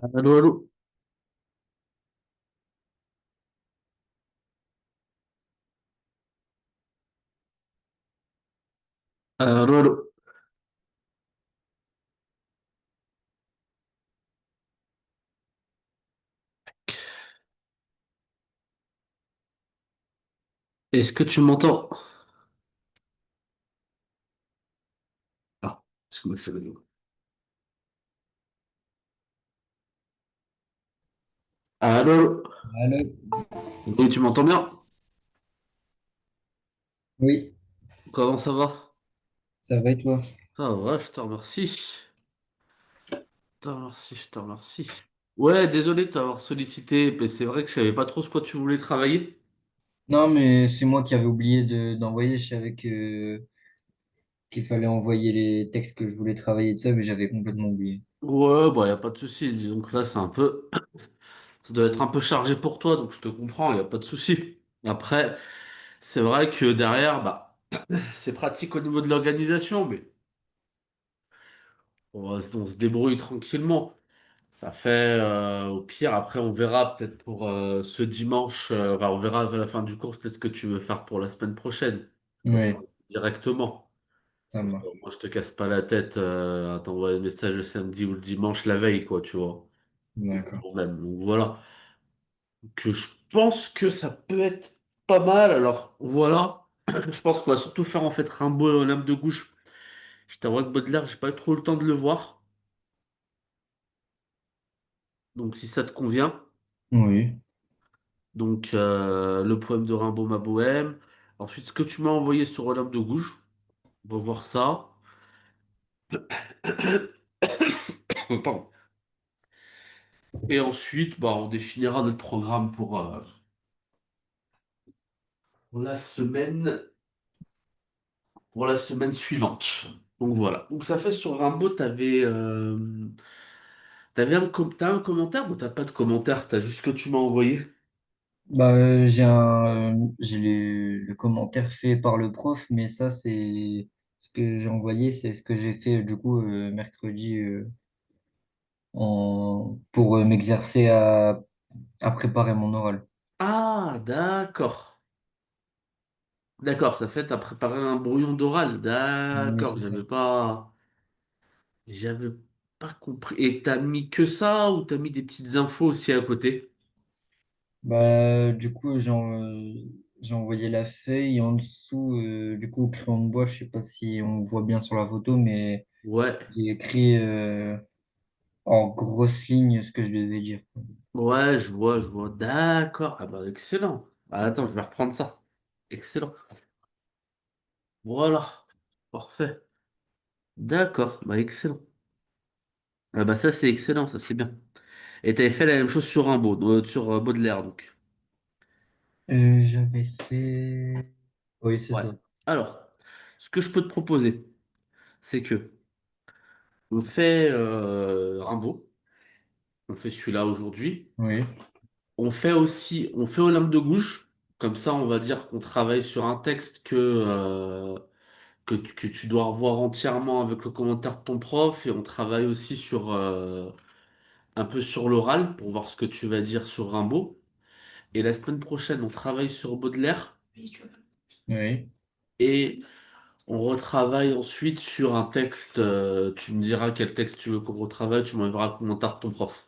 Allô, allô. Allô, allô. Est-ce que tu m'entends? Ah, est-ce que c'est le... Allô, allô. Allô? Oui, tu m'entends bien? Oui, Comment ça va? ça va et toi? Ça va, je te remercie. Je te remercie, je te remercie. Ouais, désolé de t'avoir sollicité, mais c'est vrai que je savais pas trop ce quoi tu voulais travailler. Non, mais c'est moi qui avais oublié d'envoyer. Je savais qu'il fallait envoyer les textes que je voulais travailler de ça, mais j'avais complètement oublié. Ouais, bah y a pas de souci. Disons que là, c'est un peu... Ça doit être un peu chargé pour toi, donc je te comprends, y a pas de souci. Après, c'est vrai que derrière, bah, c'est pratique au niveau de l'organisation, mais on se débrouille tranquillement. Ça fait, au pire, après on verra peut-être pour ce dimanche, enfin, on verra à la fin du cours peut-être ce que tu veux faire pour la semaine prochaine. Comme ça, Oui, directement. ça Comme ça, marche. moi, je te casse pas la tête à t'envoyer un message le samedi ou le dimanche la veille, quoi, tu vois. Ou le D'accord. jour même. Donc voilà. Que je pense que ça peut être pas mal. Alors voilà. Je pense qu'on va surtout faire en fait Rimbaud Lame de Gouges. Je t'avoue que Baudelaire, j'ai pas eu trop le temps de le voir. Donc si ça te convient. Oui. Donc, le poème de Rimbaud, ma bohème. Ensuite, ce que tu m'as envoyé sur Olympe de Gouges. On va voir ça. Pardon. Et ensuite, bah, on définira notre programme pour la semaine, pour la semaine suivante. Donc voilà. Donc ça fait sur Rimbaud, t'as un commentaire ou t'as pas de commentaire? T'as juste ce que tu m'as envoyé? Bah, j'ai le commentaire fait par le prof, mais ça, c'est ce que j'ai envoyé, c'est ce que j'ai fait du coup mercredi pour m'exercer à préparer mon oral. Ah, d'accord. D'accord, ça fait t'as préparé un brouillon d'oral. Oui, D'accord, c'est ça. j'avais pas compris. Et t'as mis que ça ou t'as mis des petites infos aussi à côté? Bah, du coup, j'ai envoyé la feuille en dessous, du coup, au crayon de bois, je sais pas si on voit bien sur la photo, mais Ouais, j'ai écrit en grosses lignes ce que je devais dire. ouais, je vois. D'accord. Ah bah excellent. Ah, attends, je vais reprendre ça. Excellent. Voilà. Parfait. D'accord. Bah excellent. Ah bah ça c'est excellent, ça c'est bien. Et t'avais fait la même chose sur Rimbaud, sur Baudelaire donc. J'avais fait... Oui, c'est Ouais. ça. Alors, ce que je peux te proposer, c'est que on fait Rimbaud, on fait celui-là aujourd'hui. Oui, On fait Olympe de Gouges. Comme ça, on va dire qu'on travaille sur un texte que tu dois revoir entièrement avec le commentaire de ton prof. Et on travaille aussi sur un peu sur l'oral pour voir ce que tu vas dire sur Rimbaud. Et la semaine prochaine, on travaille sur Baudelaire. oui, Et on retravaille ensuite sur un texte. Tu me diras quel texte tu veux qu'on retravaille. Tu m'enverras le commentaire de ton prof.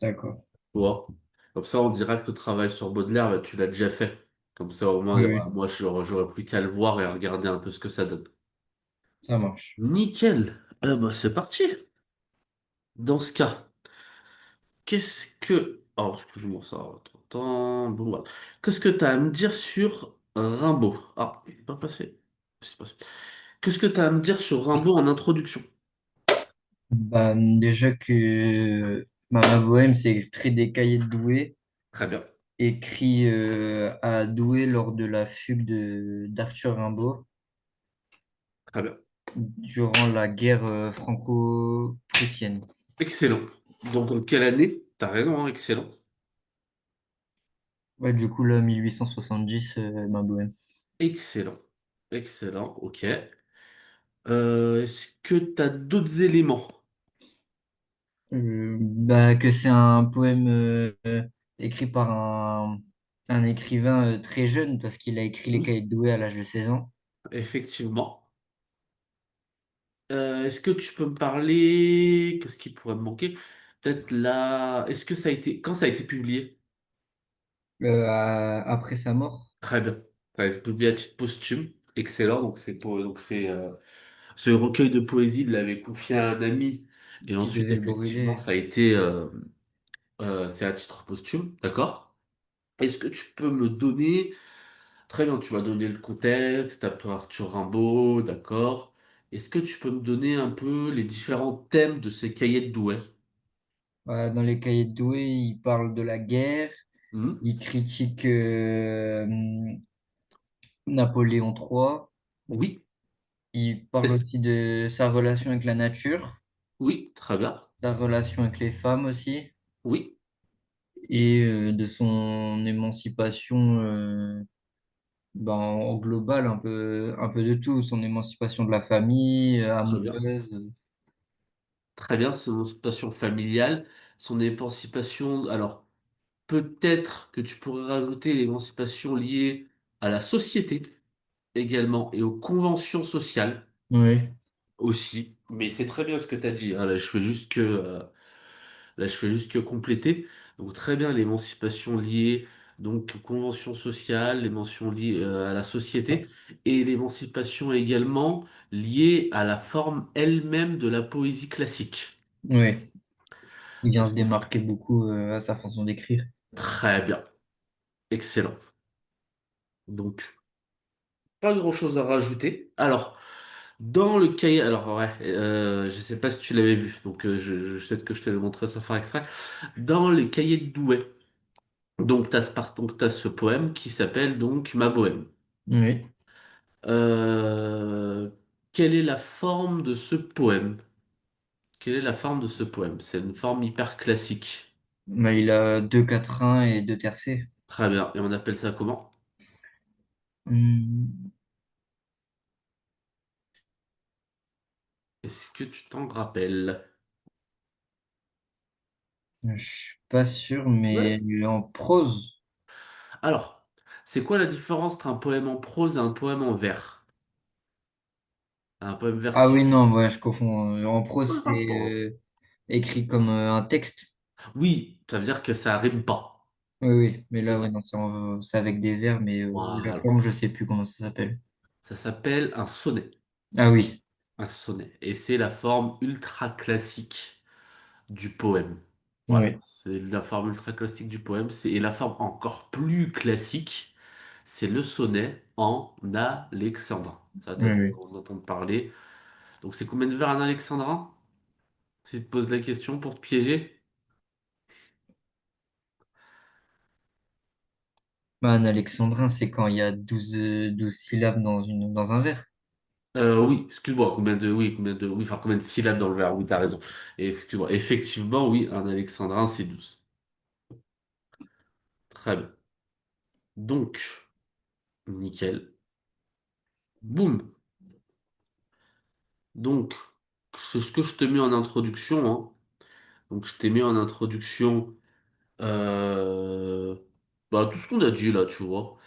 d'accord. Tu vois. Comme ça, on dira que le travail sur Baudelaire, bah, tu l'as déjà fait. Comme ça, au moins, Oui, oui, moi, j'aurais plus qu'à le voir et à regarder un peu ce que ça donne. ça marche. Nickel. Eh ben, c'est parti. Dans ce cas, qu'est-ce que... Oh, excuse-moi, ça va trop de temps. Bon, voilà. Qu'est-ce que tu as à me dire sur Rimbaud? Ah, il n'est pas passé. C'est passé. Qu'est-ce que tu as à me dire sur Rimbaud en introduction? Bah, déjà que ma bohème, c'est extrait des cahiers de Douai, Très bien. écrit à Douai lors de la fugue d'Arthur Rimbaud Très bien. durant la guerre franco-prussienne. Excellent. Donc, en quelle année? T'as raison, hein, excellent. Ouais, du coup, là, 1870, ma bohème. Excellent. Excellent, ok. Est-ce que tu as d'autres éléments? Bah, que c'est un poème écrit par un écrivain très jeune, parce qu'il a écrit Les Hmm. Cahiers de Douai à l'âge de 16 ans. Effectivement. Est-ce que tu peux me parler? Qu'est-ce qui pourrait me manquer? Peut-être là. Est-ce que ça a été. Quand ça a été publié? Après sa mort, Très bien. Ça a été publié à titre posthume. Excellent. Ce recueil de poésie, il l'avait confié à un ami. Et qui ensuite, devait le effectivement, brûler. ça a été. C'est à titre posthume. D'accord? Est-ce que tu peux me donner. Très bien, tu m'as donné le contexte, un peu Arthur Rimbaud, d'accord. Est-ce que tu peux me donner un peu les différents thèmes de ces cahiers de Douai? Voilà, dans Les Cahiers de Douai, il parle de la guerre, Hmm. il critique Napoléon III, Oui. il parle Est-ce- aussi de sa relation avec la nature, Oui, très bien. sa relation avec les femmes aussi, Oui, et de son émancipation ben, en global, un peu de tout, son émancipation de la famille, très bien. amoureuse. Très bien, son émancipation familiale, son émancipation. Alors, peut-être que tu pourrais rajouter l'émancipation liée à la société également et aux conventions sociales Oui, aussi. Mais c'est très bien ce que tu as dit, hein. Là, je fais juste que compléter. Donc, très bien, l'émancipation liée donc aux conventions sociales, l'émancipation liée à la société et l'émancipation également liée à la forme elle-même de la poésie classique. oui. Il vient se démarquer beaucoup à sa façon d'écrire. Très bien, excellent. Donc, pas grand-chose à rajouter. Alors, dans le cahier, alors ouais, je sais pas si tu l'avais vu, donc peut-être que je te le montrer sans faire exprès. Dans les cahiers de Douai, donc t'as ce poème qui s'appelle donc Ma Bohème. Oui. Euh, Quelle est la forme de ce poème? Quelle est la forme de ce poème? C'est une forme hyper classique. Bah, il a deux quatrains et deux tercets. Très bien. Et on appelle ça comment? Hmm, Est-ce que tu t'en rappelles? je suis pas sûr, Ouais. mais en prose. Alors, c'est quoi la différence entre un poème en prose et un poème en vers? Un poème Ah versif? oui, non, ouais, je confonds. En Ouais, prose, c'est pardon. écrit comme un texte. Oui, ça veut dire que ça rime pas. Oui, oui, mais C'est là, oui, ça. non, c'est avec des vers, mais la Voilà. forme, je sais plus comment ça s'appelle. Ça s'appelle un sonnet. Ah oui, Un sonnet. Et c'est la forme ultra classique du poème. Voilà. oui, C'est la forme ultra classique du poème. Et la forme encore plus classique, c'est le sonnet en alexandrin. Ça, oui, t'as dû oui. en entendre parler. Donc, c'est combien de vers en alexandrin? Si tu te poses la question pour te piéger. Bah, un alexandrin, c'est quand il y a 12 syllabes dans un vers. Oui, excuse-moi, combien de syllabes dans le vers? Oui, t'as raison. Et excuse-moi, effectivement, oui, un alexandrin, c'est 12. Très bien. Donc, nickel. Boum. Donc, c'est ce que je t'ai mis en introduction, hein. Donc, je t'ai mis en introduction euh, tout ce qu'on a dit là, tu vois.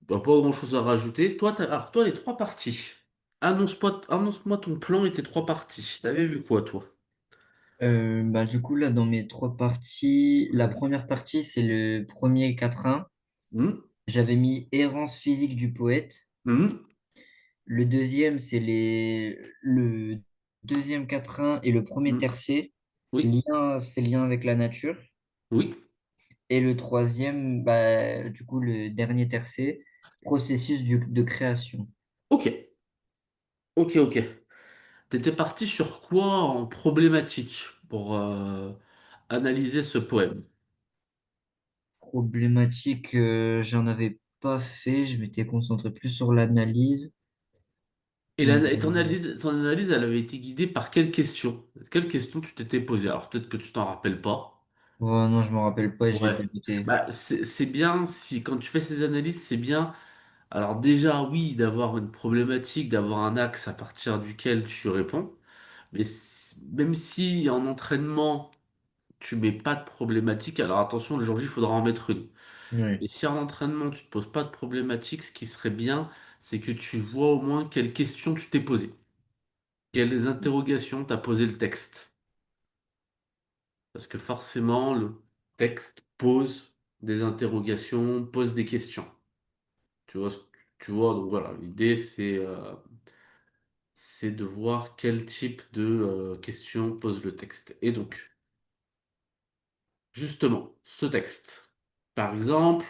Pas grand-chose à rajouter. Alors, toi, les trois parties. Annonce-moi ton plan et tes trois parties. T'avais vu quoi, toi? Bah, du coup, là, dans mes trois parties, la Vas-y. première partie, c'est le premier quatrain. Hmm. J'avais mis errance physique du poète. Hmm. Le deuxième, le deuxième quatrain et le premier Hmm. tercet. Oui, C'est lien avec la nature. oui. Et le troisième, bah, du coup, le dernier tercet, processus de création. Ok, ok, ok. T'étais parti sur quoi en problématique pour analyser ce poème? Problématique, j'en avais pas fait. Je m'étais concentré plus sur l'analyse. Et ton analyse, elle avait été guidée par quelle question? Quelle question tu t'étais posée? Alors peut-être que tu t'en rappelles pas. Oh, non, je me rappelle pas, je l'ai Ouais. pas noté. C'est bien si quand tu fais ces analyses, c'est bien. Alors déjà, oui, d'avoir une problématique, d'avoir un axe à partir duquel tu réponds. Mais même si en entraînement, tu mets pas de problématique, alors attention, le jour J, il faudra en mettre une. Oui. Mais si en entraînement, tu te poses pas de problématique, ce qui serait bien, c'est que tu vois au moins quelles questions tu t'es posées. Quelles interrogations t'as posé le texte. Parce que forcément, le texte pose des interrogations, pose des questions. Tu vois, tu vois, donc voilà, l'idée c'est de voir quel type de questions pose le texte. Et donc, justement, ce texte. Par exemple,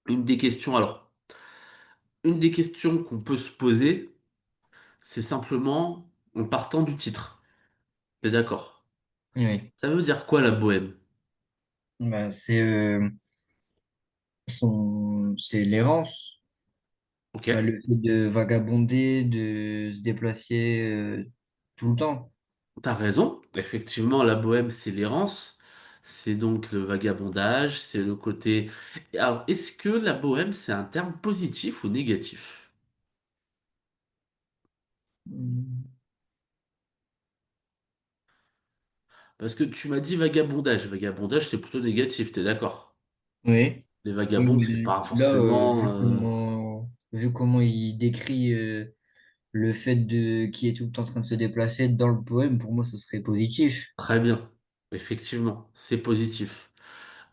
une des questions, alors, une des questions qu'on peut se poser, c'est simplement en partant du titre. T'es d'accord? Oui. Ça veut dire quoi la bohème? Bah, c'est l'errance. Ok? Bah, le fait de vagabonder, de se déplacer tout le temps. T'as raison, effectivement, la bohème, c'est l'errance, c'est donc le vagabondage, c'est le côté... Alors, est-ce que la bohème, c'est un terme positif ou négatif? Mm. Parce que tu m'as dit vagabondage. Vagabondage, c'est plutôt négatif, t'es d'accord? Oui. Les Oui, vagabonds, c'est mais pas là, forcément... vu comment il décrit le fait de qui est tout le temps en train de se déplacer dans le poème, pour moi, ce serait positif. Très bien, effectivement, c'est positif.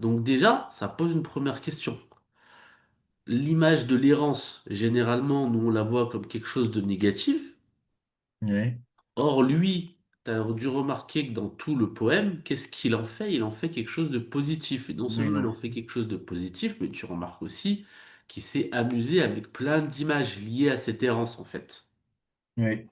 Donc déjà, ça pose une première question. L'image de l'errance, généralement, nous, on la voit comme quelque chose de négatif. Oui. Or, lui, tu as dû remarquer que dans tout le poème, qu'est-ce qu'il en fait? Il en fait quelque chose de positif. Et non seulement il Ouais. en fait quelque chose de positif, mais tu remarques aussi qu'il s'est amusé avec plein d'images liées à cette errance, en fait. Oui.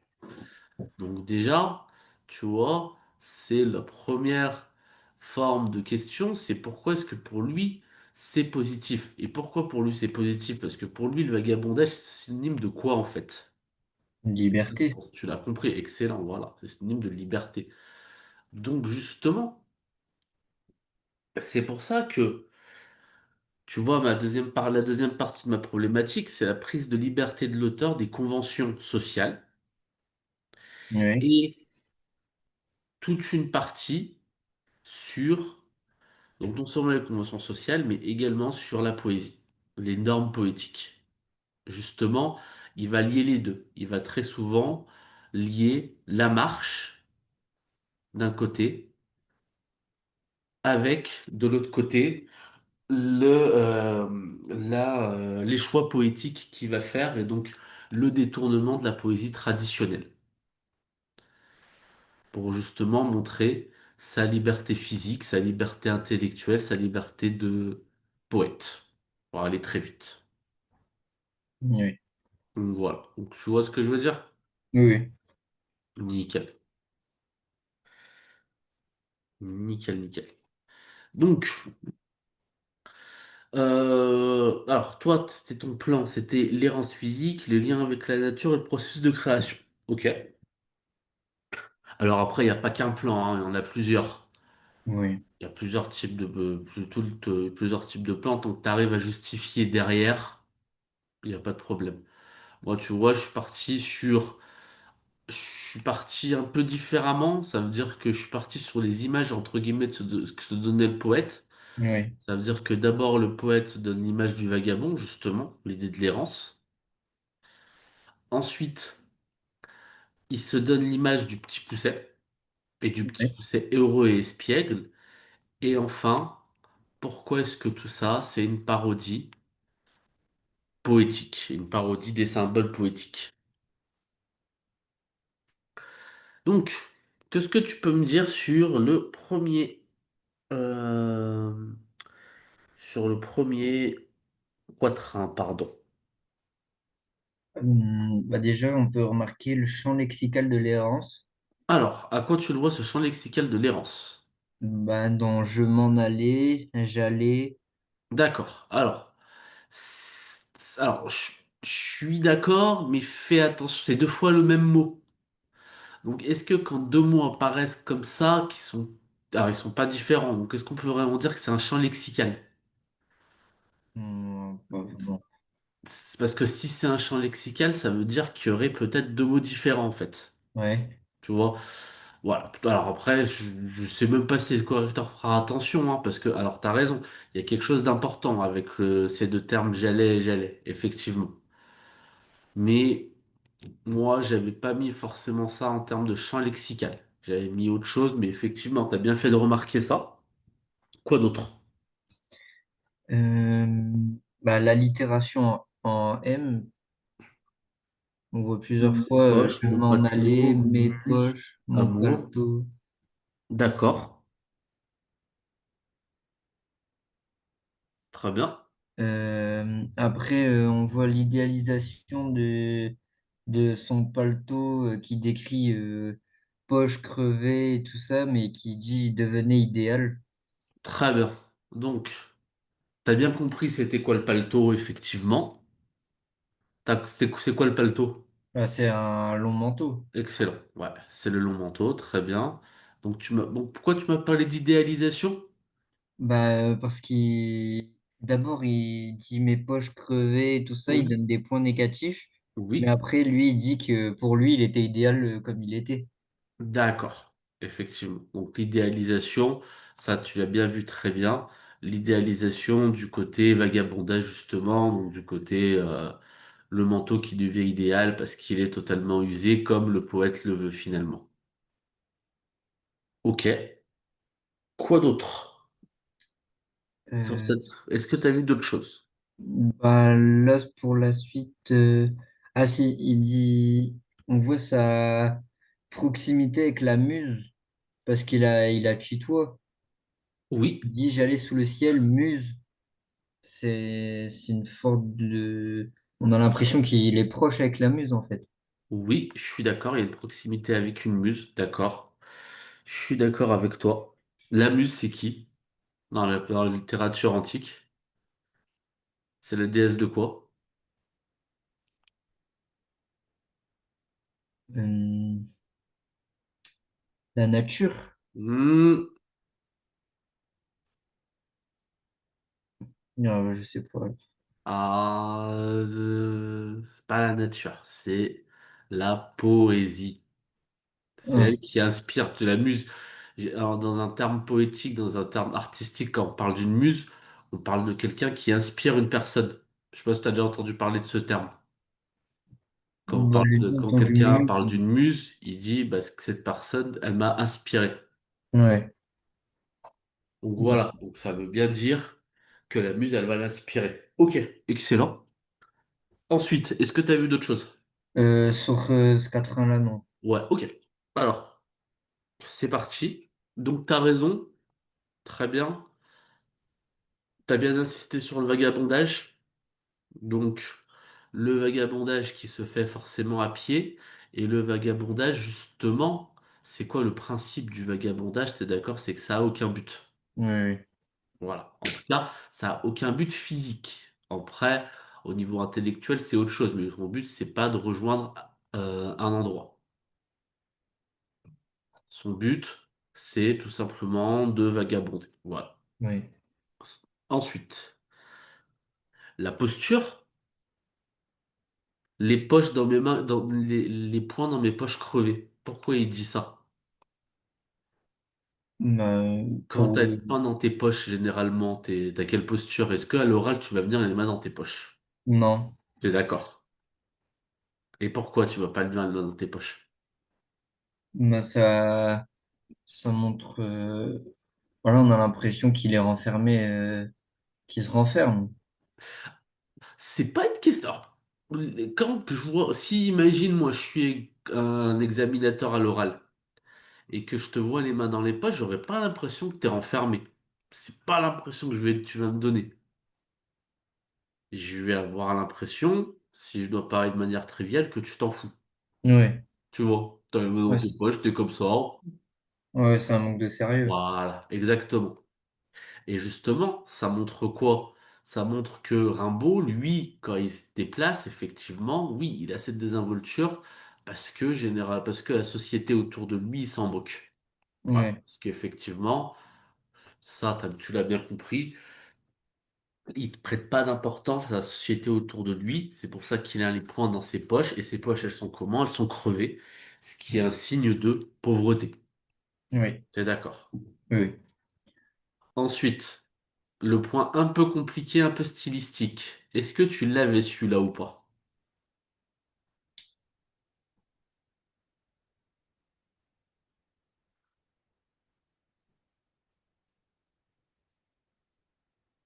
Donc déjà, tu vois, c'est la première forme de question, c'est pourquoi est-ce que pour lui, c'est positif? Et pourquoi pour lui c'est positif? Parce que pour lui, le vagabondage, c'est synonyme de quoi, en fait? Je Liberté. pense que tu l'as compris, excellent, voilà, c'est synonyme de liberté. Donc justement, c'est pour ça que, tu vois, la deuxième partie de ma problématique, c'est la prise de liberté de l'auteur des conventions sociales Oui. et toute une partie sur, donc non seulement les conventions sociales, mais également sur la poésie, les normes poétiques. Justement, il va lier les deux. Il va très souvent lier la marche d'un côté avec, de l'autre côté, les choix poétiques qu'il va faire et donc le détournement de la poésie traditionnelle pour justement montrer sa liberté physique, sa liberté intellectuelle, sa liberté de poète. Pour aller très vite. Oui. Donc voilà. Donc, tu vois ce que je veux dire? Oui. Oui. Nickel. Nickel, nickel. Donc, alors toi, c'était ton plan, c'était l'errance physique, les liens avec la nature et le processus de création. Ok. Alors après, il n'y a pas qu'un plan, hein, il y en a plusieurs. Oui. Il y a plusieurs types plusieurs types de plans. Tant que tu arrives à justifier derrière, il n'y a pas de problème. Moi, tu vois, je suis parti un peu différemment. Ça veut dire que je suis parti sur les images, entre guillemets, de ce que se donnait le poète. Oui. Ça veut dire que d'abord, le poète se donne l'image du vagabond, justement, l'idée de l'errance. Ensuite, il se donne l'image du petit pousset, et du petit Oui. pousset heureux et espiègle. Et enfin, pourquoi est-ce que tout ça, c'est une parodie poétique, une parodie des symboles poétiques? Donc, qu'est-ce que tu peux me dire euh, sur le premier quatrain, pardon. Bah déjà, on peut remarquer le champ lexical de l'errance. Alors, à quoi tu le vois ce champ lexical de l'errance? Bah, dans je m'en allais, j'allais. D'accord. Alors, je suis d'accord, mais fais attention, c'est deux fois le même mot. Donc, est-ce que quand deux mots apparaissent comme ça, alors ils sont pas différents, donc est-ce qu'on peut vraiment dire que c'est un champ lexical? Pas vraiment. C'est parce que si c'est un champ lexical, ça veut dire qu'il y aurait peut-être deux mots différents en fait. Ouais. Tu vois? Voilà. Alors après, je sais même pas si le correcteur fera attention, hein, parce que, alors t'as raison, il y a quelque chose d'important avec ces deux termes j'allais et j'allais, effectivement. Mais moi, j'avais pas mis forcément ça en termes de champ lexical. J'avais mis autre chose, mais effectivement, t'as bien fait de remarquer ça. Quoi d'autre? Euh, Bah, l'allitération en M, on voit plusieurs Mes fois poches, je mon m'en allais, patelot, mes muse, poches, mon amour. paletot. D'accord, très bien. Après, on voit l'idéalisation de son paletot qui décrit poche crevée et tout ça, mais qui dit devenait idéal. Très bien. Donc, t'as bien compris c'était quoi le paletot, effectivement. C'est quoi le paletot? Ah, c'est un long manteau. Excellent. Ouais, c'est le long manteau, très bien. Donc, bon, pourquoi tu m'as parlé d'idéalisation? Bah, parce qu'il d'abord il dit mes poches crevées et tout ça, il Oui. donne des points négatifs, mais Oui. après lui il dit que pour lui il était idéal comme il était. D'accord, effectivement. Donc l'idéalisation, ça tu l'as bien vu très bien. L'idéalisation du côté vagabondage justement, donc du côté le manteau qui devient idéal parce qu'il est totalement usé comme le poète le veut finalement. Ok, quoi d'autre sur Euh, cette... Est-ce que tu as vu d'autres choses? Bah, là pour la suite, ah si, il dit, on voit sa proximité avec la muse parce qu'il a Chitois. Oui, Il dit j'allais sous le ciel, muse. C'est une forme de, on a l'impression qu'il est proche avec la muse en fait. oui, je suis d'accord, il y a une proximité avec une muse, d'accord. Je suis d'accord avec toi. La muse, c'est qui dans la littérature antique? C'est la déesse de quoi? Euh, la nature. Hmm, Non, je sais pas. c'est pas la nature, c'est la poésie. C'est Ah, elle qui inspire de la muse. Alors, dans un terme poétique, dans un terme artistique, quand on parle d'une muse, on parle de quelqu'un qui inspire une personne. Je sais pas si tu as déjà entendu parler de ce terme. bah, j'ai Quand entendu quelqu'un muse. parle d'une muse, il dit bah, que cette personne, elle m'a inspiré. Ouais. Donc voilà, donc ça veut bien dire que la muse, elle va l'inspirer. Ok, excellent. Ensuite, est-ce que tu as vu d'autres choses? Sur ce quatrain-là, non. Ouais, ok. Alors, c'est parti. Donc, t'as raison. Très bien. T'as bien insisté sur le vagabondage. Donc, le vagabondage qui se fait forcément à pied. Et le vagabondage, justement, c'est quoi le principe du vagabondage? T'es d'accord? C'est que ça a aucun but. Ouais, Voilà. En tout cas, ça a aucun but physique. Après, au niveau intellectuel, c'est autre chose. Mais son but, c'est pas de rejoindre un endroit. Son but, c'est tout simplement de vagabonder. Voilà. ouais. Ensuite, la posture, les poches dans mes mains, dans les poings dans mes poches crevées. Pourquoi il dit ça? Bah, Quand t'as les pour... mains dans tes poches, généralement, t'as quelle posture? Est-ce qu'à l'oral, tu vas venir les mains dans tes poches? Non. T'es d'accord? Et pourquoi tu vas pas le venir les mains dans tes poches? Bah, ça montre... Voilà, on a l'impression qu'il est renfermé, qu'il se renferme. C'est pas une question. Alors, quand je vois, si imagine moi, je suis un examinateur à l'oral et que je te vois les mains dans les poches, j'aurais pas l'impression que t'es renfermé. C'est pas l'impression que tu vas me donner. Je vais avoir l'impression, si je dois parler de manière triviale, que tu t'en fous. Ouais. Tu vois, t'as les mains dans Ouais, tes poches, t'es comme ça. ouais, c'est un manque de sérieux. Voilà, exactement. Et justement, ça montre quoi? Ça montre que Rimbaud, lui, quand il se déplace, effectivement, oui, il a cette désinvolture parce que la société autour de lui s'en moque. Voilà. Ouais, Parce qu'effectivement, tu l'as bien compris, il ne prête pas d'importance à la société autour de lui. C'est pour ça qu'il a les poings dans ses poches. Et ses poches, elles sont comment? Elles sont crevées, ce qui est un signe de pauvreté. Oui, T'es d'accord. oui, Ensuite, le point un peu compliqué, un peu stylistique. Est-ce que tu l'avais celui-là ou pas?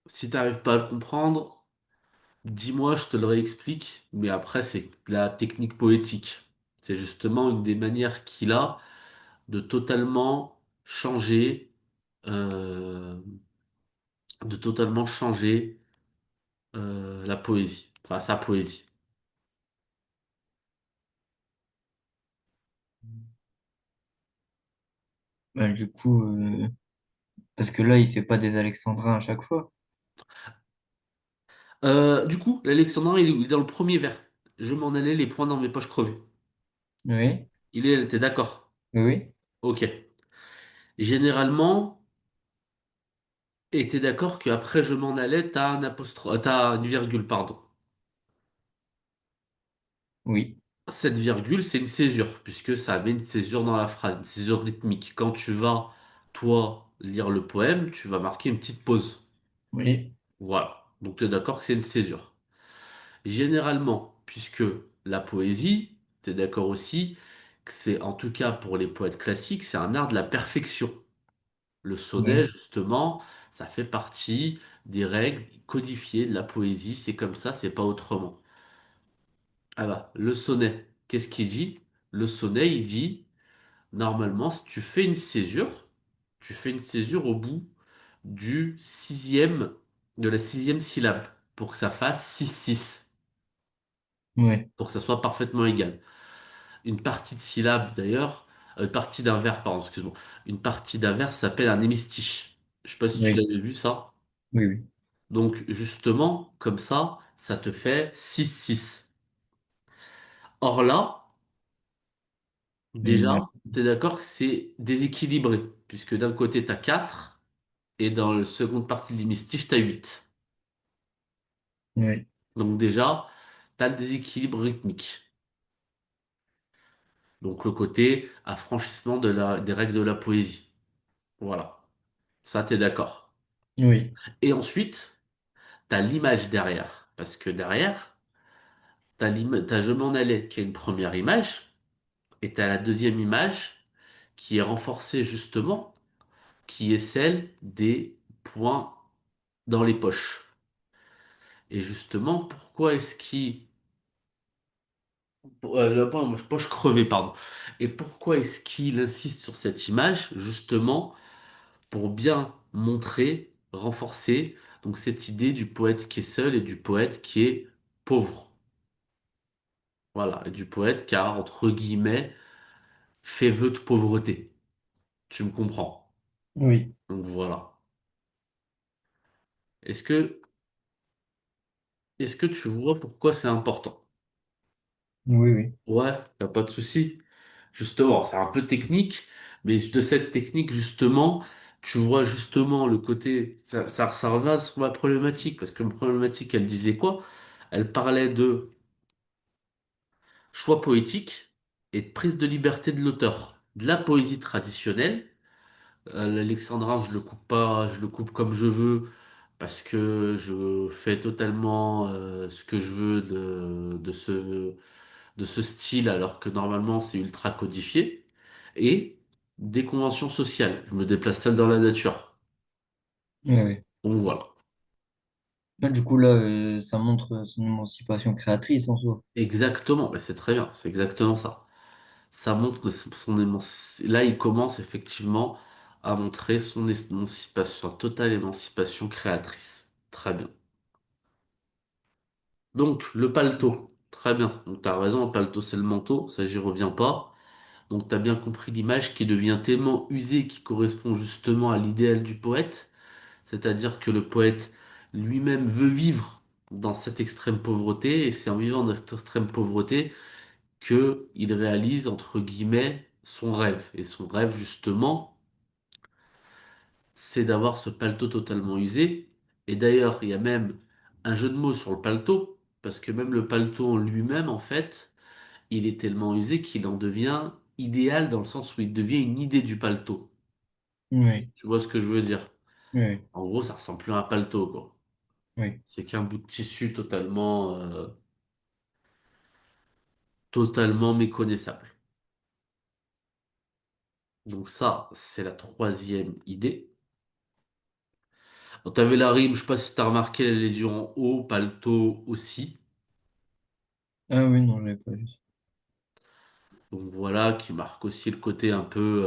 Si t'arrives pas à le comprendre, dis-moi, je te le réexplique. Mais après, c'est de la technique poétique. C'est justement une des manières qu'il a de totalement changer, euh, de totalement changer la poésie, enfin sa poésie. Ben, du coup, parce que là, il fait pas des alexandrins à chaque fois. Du coup, l'Alexandrin, il est dans le premier vers. Je m'en allais les poings dans mes poches crevées. Oui, T'es d'accord? oui, oui, Ok. Généralement, et t'es d'accord qu'après je m'en allais, t'as une virgule, pardon. oui, Cette virgule, c'est une césure, puisque ça met une césure dans la phrase, une césure rythmique. Quand tu vas, toi, lire le poème, tu vas marquer une petite pause. oui, Voilà. Donc tu es d'accord que c'est une césure. Généralement, puisque la poésie, tu es d'accord aussi que c'est, en tout cas pour les poètes classiques, c'est un art de la perfection. Le sonnet, oui, justement, ça fait partie des règles codifiées de la poésie. C'est comme ça, c'est pas autrement. Ah bah, le sonnet, qu'est-ce qu'il dit? Le sonnet, il dit, normalement, si tu fais une césure au bout du sixième, de la sixième syllabe, pour que ça fasse 6-6, oui, pour que ça soit parfaitement égal. Une partie de syllabe, d'ailleurs, partie d'un vers, pardon, excuse-moi. Une partie d'un vers s'appelle un hémistiche. Je sais pas si tu oui, l'avais vu, ça. oui, oui, Donc, justement, comme ça te fait 6-6. Or là, oui, déjà, tu es d'accord que c'est déséquilibré, puisque d'un côté, tu as 4, et dans la seconde partie de l'hémistiche, tu as 8. oui, Donc déjà, tu as le déséquilibre rythmique. Donc le côté affranchissement des règles de la poésie. Voilà. Ça, t'es d'accord. oui, Et ensuite, tu as l'image derrière. Parce que derrière, t'as Je m'en allais, qui est une première image, et tu as la deuxième image qui est renforcée justement, qui est celle des points dans les poches. Et justement, pourquoi est-ce qu'il... poche crevée, pardon. Et pourquoi est-ce qu'il insiste sur cette image? Justement, pour bien montrer, renforcer donc cette idée du poète qui est seul et du poète qui est pauvre. Voilà, et du poète qui a, entre guillemets, fait vœu de pauvreté. Tu me comprends? oui, Donc voilà. Est-ce que, est-ce que tu vois pourquoi c'est important? oui, oui, Ouais, y a pas de souci. Justement, c'est un peu technique, mais de cette technique, justement, tu vois justement le côté, ça revient sur ma problématique, parce que ma problématique, elle disait quoi? Elle parlait de choix poétique et de prise de liberté de l'auteur. De la poésie traditionnelle, l'alexandrin, je le coupe pas, je le coupe comme je veux, parce que je fais totalement ce que je veux de ce style, alors que normalement c'est ultra codifié. Et des conventions sociales. Je me déplace seul dans la nature. oui, oui. Donc voilà. Là, du coup, là, ça montre son émancipation créatrice en soi. Exactement, mais c'est très bien, c'est exactement ça. Ça montre son Là, il commence effectivement à montrer son émancipation, totale émancipation créatrice. Très bien. Donc, le paletot. Très bien. Donc, tu as raison, le paletot, c'est le manteau. Ça, j'y reviens pas. Donc, tu as bien compris l'image qui devient tellement usée qui correspond justement à l'idéal du poète. C'est-à-dire que le poète lui-même veut vivre dans cette extrême pauvreté. Et c'est en vivant dans cette extrême pauvreté que il réalise, entre guillemets, son rêve. Et son rêve, justement, c'est d'avoir ce paletot totalement usé. Et d'ailleurs, il y a même un jeu de mots sur le paletot, parce que même le paletot en lui-même, en fait, il est tellement usé qu'il en devient idéal dans le sens où il devient une idée du paletot. Oui, Tu vois ce que je veux dire? oui, En gros, ça ressemble plus à un paletot, quoi. oui. C'est qu'un bout de tissu totalement méconnaissable. Donc ça, c'est la troisième idée. Donc, t'avais la rime, je sais pas si t'as remarqué la lésion en haut, paletot aussi. Ah oui, non, je l'ai pas vu. Donc voilà, qui marque aussi le côté un peu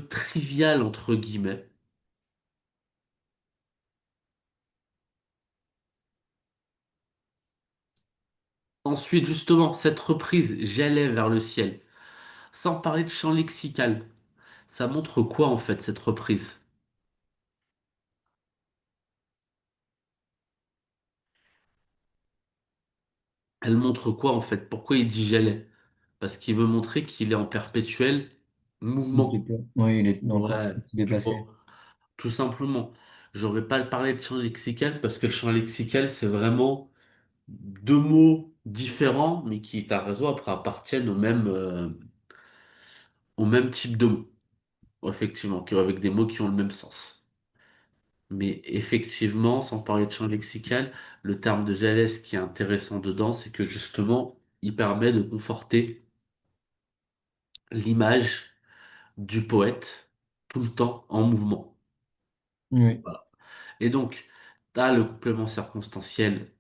trivial entre guillemets. Ensuite, justement, cette reprise, j'allais vers le ciel. Sans parler de champ lexical. Ça montre quoi en fait cette reprise? Elle montre quoi en fait? Pourquoi il dit j'allais? Parce qu'il veut montrer qu'il est en perpétuel mouvement. Oui, il est encore Ouais, tu vois, déplacé. tout simplement. J'aurais pas parlé de champ lexical parce que le champ lexical, c'est vraiment deux mots différents, mais qui, t'as raison, après appartiennent au même type de mots. Effectivement, avec des mots qui ont le même sens. Mais effectivement, sans parler de champ lexical, le terme de jalès qui est intéressant dedans, c'est que justement, il permet de conforter l'image du poète tout le temps en mouvement. Oui, Voilà. Et donc, t'as le complément circonstanciel.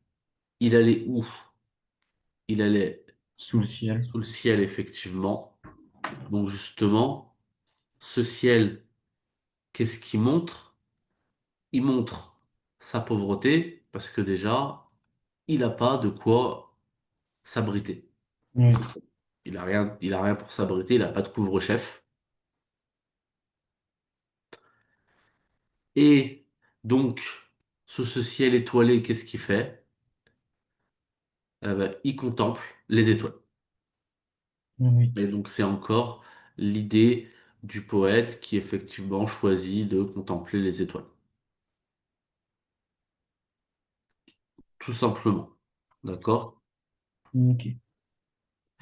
Il allait où? Il allait sous le ciel. sous le ciel, effectivement. Donc, justement, ce ciel, qu'est-ce qu'il montre? Il montre sa pauvreté parce que déjà, il n'a pas de quoi s'abriter. Oui, Il a rien pour s'abriter, il n'a pas de couvre-chef. Et donc, sous ce ciel étoilé, qu'est-ce qu'il fait? Ben, il contemple les étoiles. oui, Et donc, c'est encore l'idée du poète qui effectivement choisit de contempler les étoiles. Tout simplement. D'accord? ok.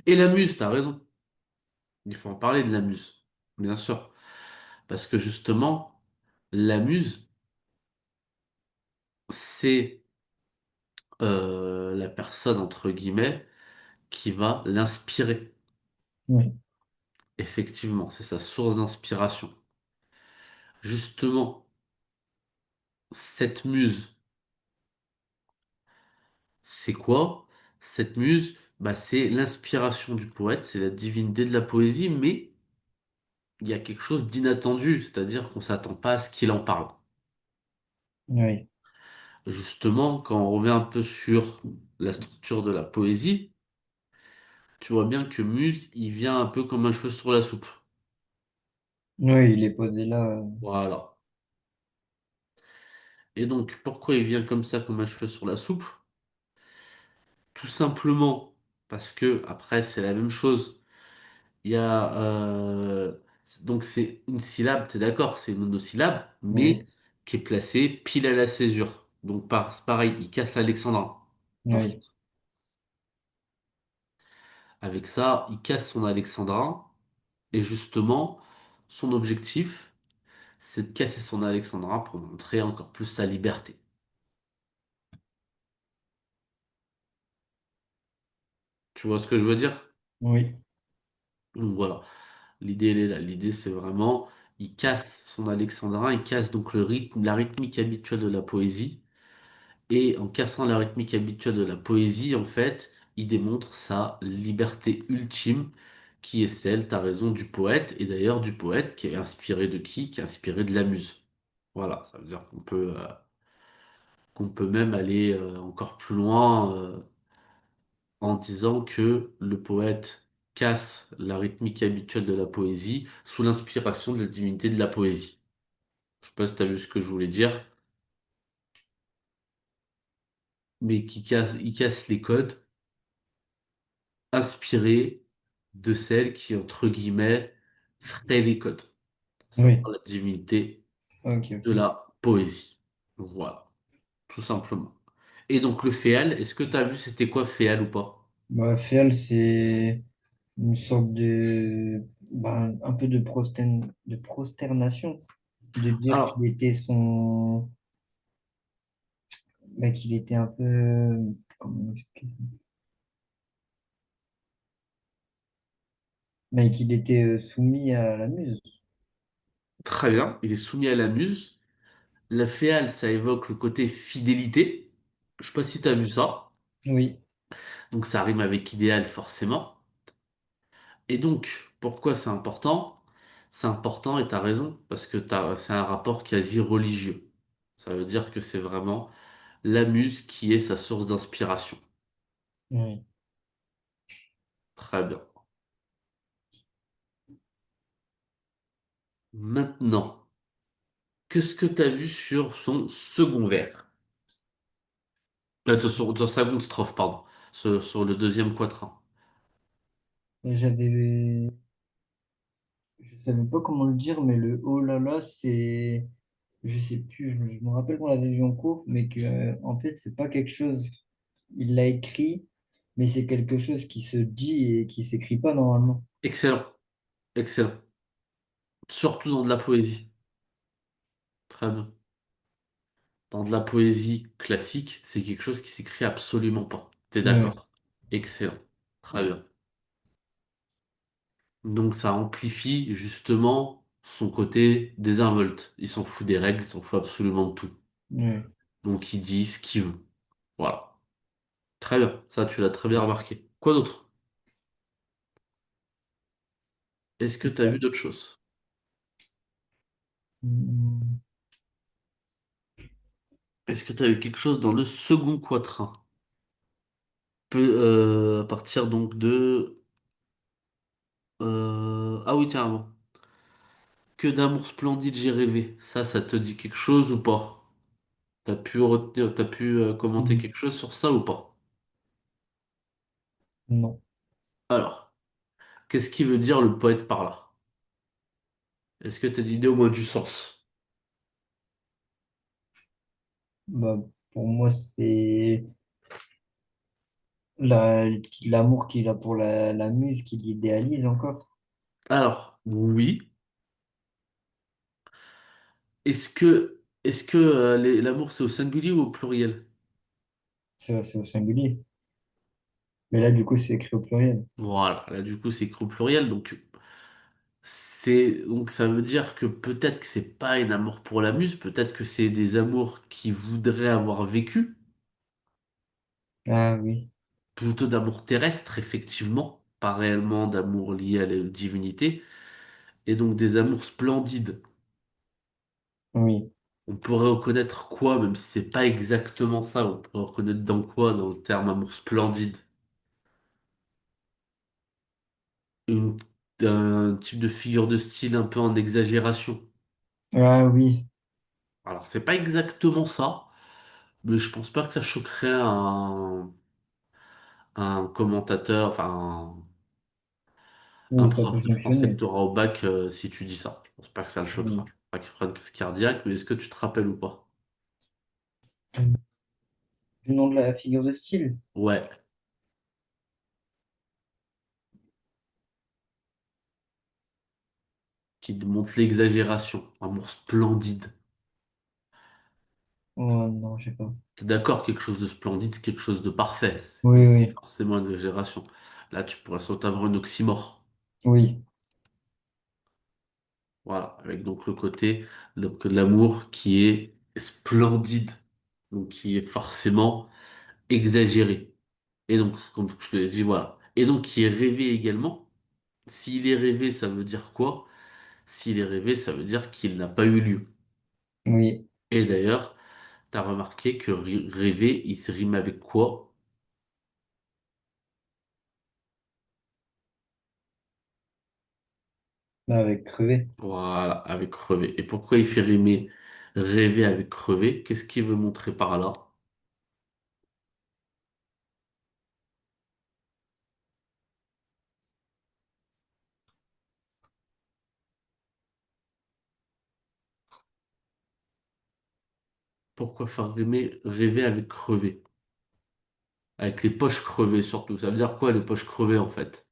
Et la muse, t'as raison. Il faut en parler de la muse. Bien sûr. Parce que justement, la muse, c'est la personne, entre guillemets, qui va l'inspirer. Oui, Effectivement, c'est sa source d'inspiration. Justement, cette muse, c'est quoi? Cette muse, bah, c'est l'inspiration du poète, c'est la divinité de la poésie, mais il y a quelque chose d'inattendu, c'est-à-dire qu'on s'attend pas à ce qu'il en parle. oui, Justement, quand on revient un peu sur la structure de la poésie, tu vois bien que muse, il vient un peu comme un cheveu sur la soupe. oui, il est posé là. Voilà. Et donc, pourquoi il vient comme ça, comme un cheveu sur la soupe? Tout simplement parce que, après, c'est la même chose. Il y a, donc c'est une syllabe, t'es d'accord, c'est une monosyllabe, mais Oui, qui est placée pile à la césure. Donc, c'est pareil, il casse l'alexandrin, en oui, fait. Avec ça, il casse son alexandrin, et justement, son objectif, c'est de casser son alexandrin pour montrer encore plus sa liberté. Tu vois ce que je veux dire? oui, Donc voilà, l'idée elle est là. L'idée c'est vraiment, il casse son alexandrin, il casse donc le rythme, la rythmique habituelle de la poésie. Et en cassant la rythmique habituelle de la poésie, en fait, il démontre sa liberté ultime, qui est celle, t'as raison, du poète, et d'ailleurs du poète qui est inspiré de qui? Qui est inspiré de la muse. Voilà, ça veut dire qu'on peut même aller encore plus loin en disant que le poète casse la rythmique habituelle de la poésie sous l'inspiration de la divinité de la poésie. Je sais pas si t'as vu ce que je voulais dire, mais il casse les codes inspirés de celle qui, entre guillemets, ferait les codes, à oui. savoir la divinité Ok, de ok. la poésie. Voilà, tout simplement. Et donc le féal, est-ce que tu as vu c'était quoi féal ou pas? Bah, Féal, c'est une sorte ben, un peu de prosternation, de dire qu'il Alors, était ben, qu'il était un peu, comment expliquer ça. Ben, qu'il était soumis à la muse. très bien, il est soumis à la muse. La féale, ça évoque le côté fidélité. Je sais pas si tu as vu ça. Oui, Donc ça rime avec idéal forcément. Et donc, pourquoi c'est important? C'est important et tu as raison, parce que c'est un rapport quasi religieux. Ça veut dire que c'est vraiment la muse qui est sa source d'inspiration. oui. Très bien. Maintenant, qu'est-ce que tu as vu sur son second vers? Sur sa seconde strophe, pardon. Sur le deuxième quatrain. J'avais, je savais pas comment le dire, mais le oh là là, c'est, je sais plus, je me rappelle qu'on l'avait vu en cours, mais que, en fait, c'est pas quelque chose, il l'a écrit, mais c'est quelque chose qui se dit et qui s'écrit pas normalement. Excellent, excellent. Surtout dans de la poésie. Très bien. Dans de la poésie classique, c'est quelque chose qui s'écrit absolument pas. T'es Ouais, d'accord? Excellent. Très bien. Donc ça amplifie justement son côté désinvolte. Il s'en fout des règles, il s'en fout absolument de tout. ouais. Donc il dit ce qu'il veut. Voilà. Très bien. Ça, tu l'as très bien remarqué. Quoi d'autre? Est-ce que tu as vu d'autres choses? Hmm. Est-ce que tu as vu quelque chose dans le second quatrain? À partir donc de... Ah oui, tiens, bon. Que d'amour splendide j'ai rêvé. Ça te dit quelque chose ou pas? T'as pu retenir, t'as pu commenter Hmm. quelque chose sur ça ou pas? Non. Alors, qu'est-ce qui veut dire le poète par là? Est-ce que t'as une idée au moins du sens? Bah, pour moi, c'est l'amour qu'il a pour la muse qu'il idéalise encore. Alors, oui. Est-ce que l'amour c'est au singulier ou au pluriel? C'est au singulier. Mais là, du coup, c'est écrit au pluriel. Voilà, là du coup c'est écrit au pluriel, donc ça veut dire que peut-être que c'est pas un amour pour la muse, peut-être que c'est des amours qui voudraient avoir vécu, Ah oui, plutôt d'amour terrestre effectivement, pas réellement d'amour lié à la divinité, et donc des amours splendides. oui. On pourrait reconnaître quoi, même si c'est pas exactement ça, on pourrait reconnaître dans quoi, dans le terme amour splendide? Une- un type de figure de style un peu en exagération. Ah oui, Alors c'est pas exactement ça, mais je pense pas que ça choquerait un commentateur, enfin un oui, ça peut prof de français que fonctionner. tu auras au bac si tu dis ça. Je pense pas que ça le choquera. Oui. Je pense pas qu'il fera une crise cardiaque, mais est-ce que tu te rappelles ou pas? Du nom de la figure de style? Ouais, qui montre l'exagération, amour splendide. Oh non, je sais pas. T'es d'accord, quelque chose de splendide, c'est quelque chose de parfait. C'est Oui, pas oui, forcément une exagération. Là, tu pourrais sauter avoir une oxymore. oui. Voilà, avec donc le côté donc, de l'amour qui est splendide, donc qui est forcément exagéré. Et donc, comme je te l'ai dit, voilà. Et donc, qui est rêvé également. S'il est rêvé, ça veut dire quoi? S'il est rêvé, ça veut dire qu'il n'a pas eu lieu. Oui, Et d'ailleurs, t'as remarqué que rêver, il se rime avec quoi? bah, avec crever. Voilà, avec crever. Et pourquoi il fait rimer rêver avec crever? Qu'est-ce qu'il veut montrer par là? Pourquoi faire rimer rêver avec crever? Avec les poches crevées surtout. Ça veut dire quoi les poches crevées en fait?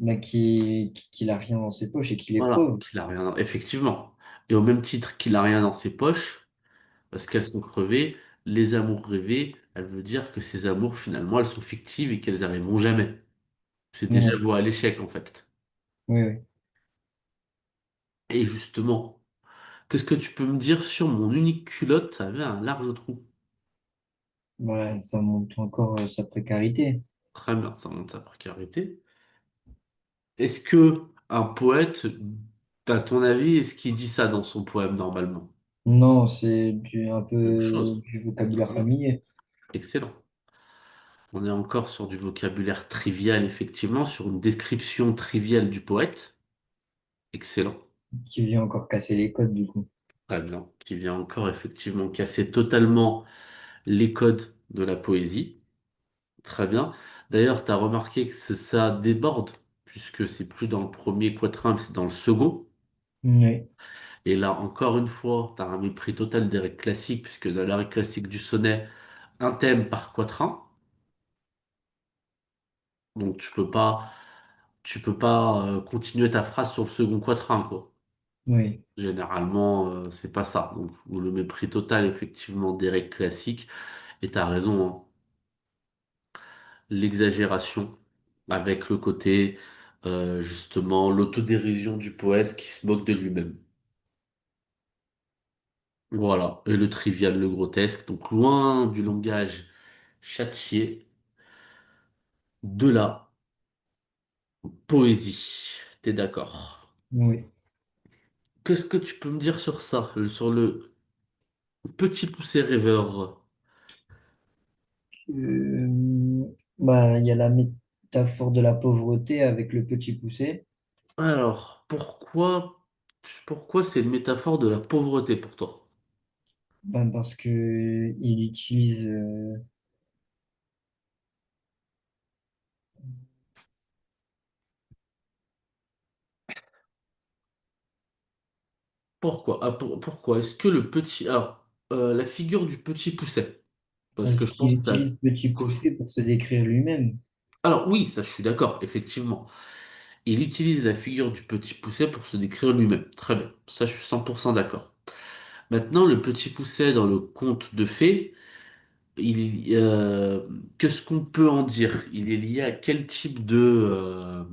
Bah, qu'il a rien dans ses poches et qu'il est Voilà, pauvre. qu'il a rien, effectivement. Et au même titre qu'il a rien dans ses poches, parce qu'elles sont crevées, les amours rêvés, elle veut dire que ces amours, finalement, elles sont fictives et qu'elles arriveront jamais. C'est déjà Ouais, voué à l'échec, en fait. oui, oui. Et justement, qu'est-ce que tu peux me dire sur mon unique culotte avait un large trou? Bah, ça montre encore sa précarité. Très bien, ça montre sa précarité. Est-ce que un poète, à ton avis, est-ce qu'il dit ça dans son poème normalement? Non, c'est un Même peu chose. du Très vocabulaire bien. familier Excellent. On est encore sur du vocabulaire trivial, effectivement, sur une description triviale du poète. Excellent. qui vient encore casser les codes du coup. Très bien. Qui vient encore effectivement casser totalement les codes de la poésie. Très bien. D'ailleurs, tu as remarqué que ça déborde, puisque c'est plus dans le premier quatrain, mais c'est dans le second. Oui, Et là, encore une fois, tu as un mépris total des règles classiques, puisque dans la règle classique du sonnet, un thème par quatrain. Donc tu peux pas continuer ta phrase sur le second quatrain, quoi. oui, Généralement, c'est pas ça. Donc, le mépris total, effectivement, des règles classiques. Et t'as raison, hein. L'exagération avec le côté, justement, l'autodérision du poète qui se moque de lui-même. Voilà. Et le trivial, le grotesque. Donc, loin du langage châtié, de la poésie. T'es d'accord? oui. Qu'est-ce que tu peux me dire sur ça, sur le petit poussé rêveur? Bah, il y a la métaphore de la pauvreté avec le petit poussé. Alors, pourquoi c'est une métaphore de la pauvreté pour toi? Ben, parce que il utilise Pourquoi? Pourquoi? Est-ce que le petit... Alors, la figure du petit pousset, parce que parce je qu'il pense que utilise petit poussé pour se décrire lui-même. Alors oui, ça je suis d'accord, effectivement. Il utilise la figure du petit pousset pour se décrire lui-même. Très bien, ça je suis 100% d'accord. Maintenant, le petit pousset dans le conte de fées, qu'est-ce qu'on peut en dire? Il est lié à quel type de...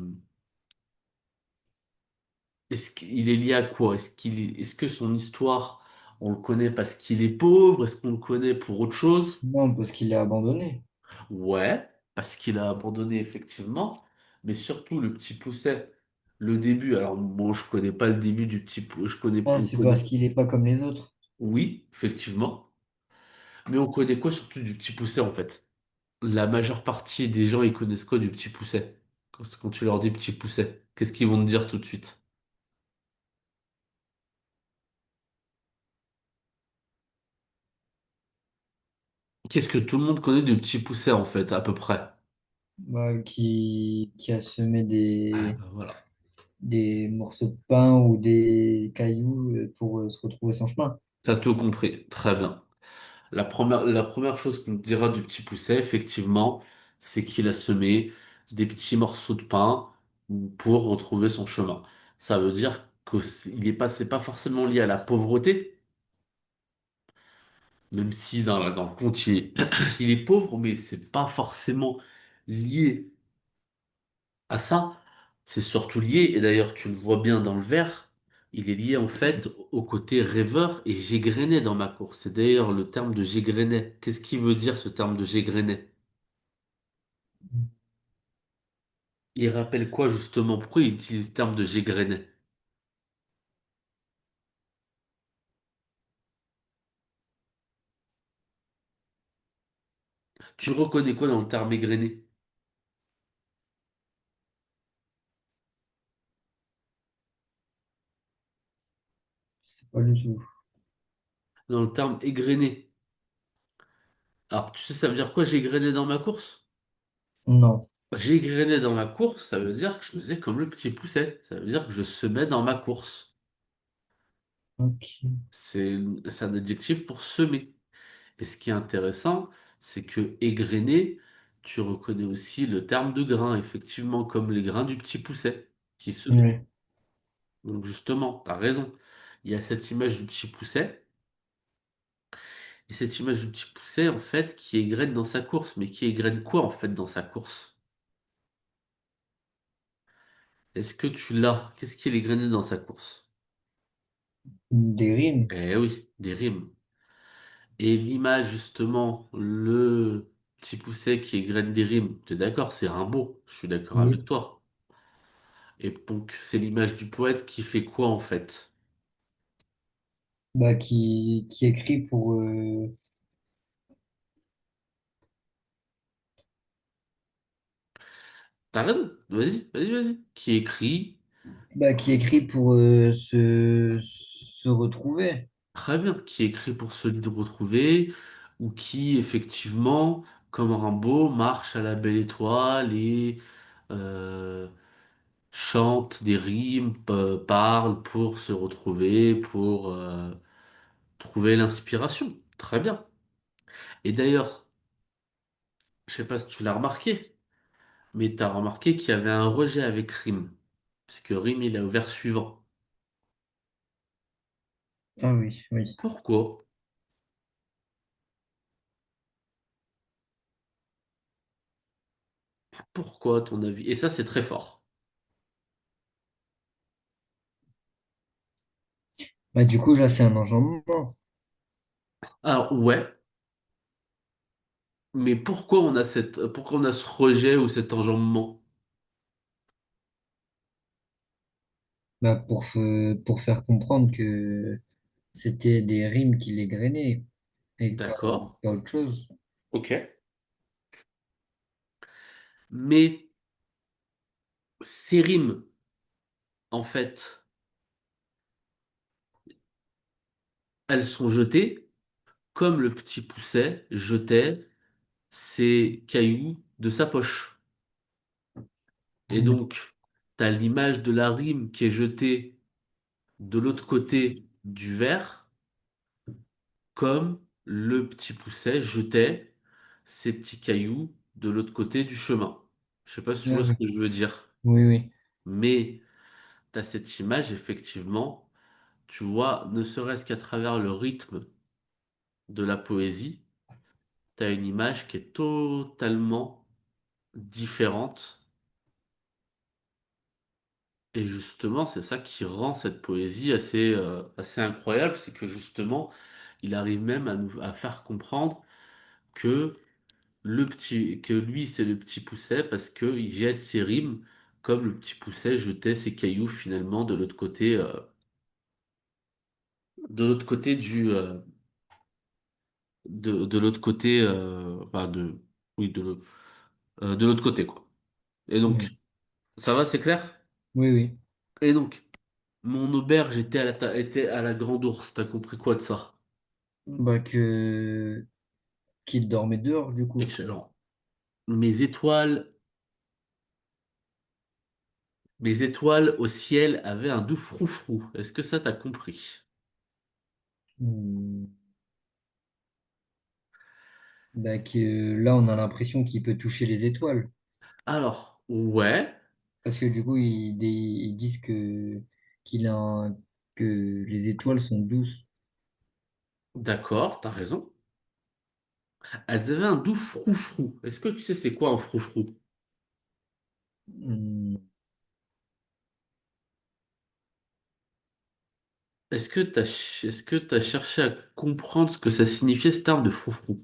Est-ce qu'il est lié à quoi? Est-ce que son histoire, on le connaît parce qu'il est pauvre? Est-ce qu'on le connaît pour autre chose? Non, parce qu'il est abandonné. Ouais, parce qu'il a abandonné effectivement, mais surtout le petit pousset, le début. Alors bon, je connais pas le début du petit pousset, Ah, on c'est connaît. parce qu'il est pas comme les autres. Oui, effectivement, mais on connaît quoi surtout du petit pousset en fait? La majeure partie des gens, ils connaissent quoi du petit pousset? Quand tu leur dis petit pousset, qu'est-ce qu'ils vont te dire tout de suite? Qu'est-ce que tout le monde connaît du petit pousset en fait, à peu près? Bah, qui a semé Ah, bah, voilà. des morceaux de pain ou des cailloux pour se retrouver son chemin. T'as tout compris, très bien. La première chose qu'on te dira du petit pousset, effectivement, c'est qu'il a semé des petits morceaux de pain pour retrouver son chemin. Ça veut dire que c'est pas forcément lié à la pauvreté, même si dans le conte, il est pauvre, mais c'est pas forcément lié à ça. C'est surtout lié, et d'ailleurs, tu le vois bien dans le vers, il est lié en fait au côté rêveur et j'égrenais dans ma course. C'est d'ailleurs le terme de j'égrenais. Qu'est-ce qui veut dire ce terme de j'égrenais? Il rappelle quoi justement? Pourquoi il utilise le terme de j'égrenais? Tu reconnais quoi dans le terme égrené? C'est pas du tout. Dans le terme égrené. Alors, tu sais, ça veut dire quoi j'égrenais dans ma course? Non. J'égrenais dans ma course, ça veut dire que je faisais comme le petit pousset. Ça veut dire que je semais dans ma course. Ok. C'est un adjectif pour semer. Et ce qui est intéressant, c'est que égrener, tu reconnais aussi le terme de grain, effectivement, comme les grains du petit pousset qui se noient. Oui. Donc justement, tu as raison. Il y a cette image du petit pousset, et cette image du petit pousset, en fait, qui égrène dans sa course. Mais qui égrène quoi, en fait, dans sa course? Est-ce que tu l'as? Qu'est-ce qui est égrené dans sa course? Des rimes. Eh oui, des rimes. Et l'image, justement, le petit pousset qui égrène des rimes, t'es d'accord, c'est Rimbaud, je suis d'accord avec Oui. toi. Et donc, c'est l'image du poète qui fait quoi, en fait? Bah, qui écrit pour, T'as raison, vas-y, vas-y, vas-y. Qui écrit, bah, qui écrit pour se retrouver. très bien, qui écrit pour se de retrouver, ou qui, effectivement, comme Rimbaud, marche à la belle étoile et euh, chante des rimes, parle pour se retrouver, pour trouver l'inspiration. Très bien. Et d'ailleurs, je sais pas si tu l'as remarqué, mais tu as remarqué qu'il y avait un rejet avec rime. Parce que rime, il a ouvert suivant. Ah oui, oui. Pourquoi? Pourquoi, à ton avis? Et ça, c'est très fort. Bah, du coup, là, c'est un enjambement. Alors, ouais, mais pourquoi on a ce rejet ou cet enjambement? Bah, pour faire comprendre que c'était des rimes qui l'égrenaient et D'accord. pas autre chose. Ok. Mais ces rimes, en fait, elles sont jetées comme le petit pousset jetait ses cailloux de sa poche. Et Mm. donc, tu as l'image de la rime qui est jetée de l'autre côté du verre, comme le petit pousset jetait ses petits cailloux de l'autre côté du chemin. Je sais pas si tu Ah vois ce oui, que je veux dire. oui, oui. Mais tu as cette image, effectivement, tu vois, ne serait-ce qu'à travers le rythme de la poésie, tu as une image qui est totalement différente. Et justement, c'est ça qui rend cette poésie assez incroyable, c'est que justement, il arrive même à faire comprendre que que lui, c'est le petit pousset parce qu'il jette ses rimes comme le petit pousset jetait ses cailloux finalement de l'autre côté de l'autre côté, enfin oui, de l'autre côté, quoi. Et donc, Oui, ça va, c'est clair? oui, oui. Et donc, mon auberge était à la Grande Ourse, t'as compris quoi de ça? Bah, qu'il dormait dehors, du coup. Excellent. Mes étoiles, mes étoiles au ciel avaient un doux froufrou. Est-ce que ça t'a compris? Hmm. Bah, là, on a l'impression qu'il peut toucher les étoiles. Alors, ouais, Parce que du coup, ils disent que les étoiles sont douces. d'accord, t'as raison. Elles avaient un doux froufrou. Est-ce que tu sais c'est quoi un froufrou? Hmm. Est-ce que t'as cherché à comprendre ce que ça signifiait ce terme de froufrou?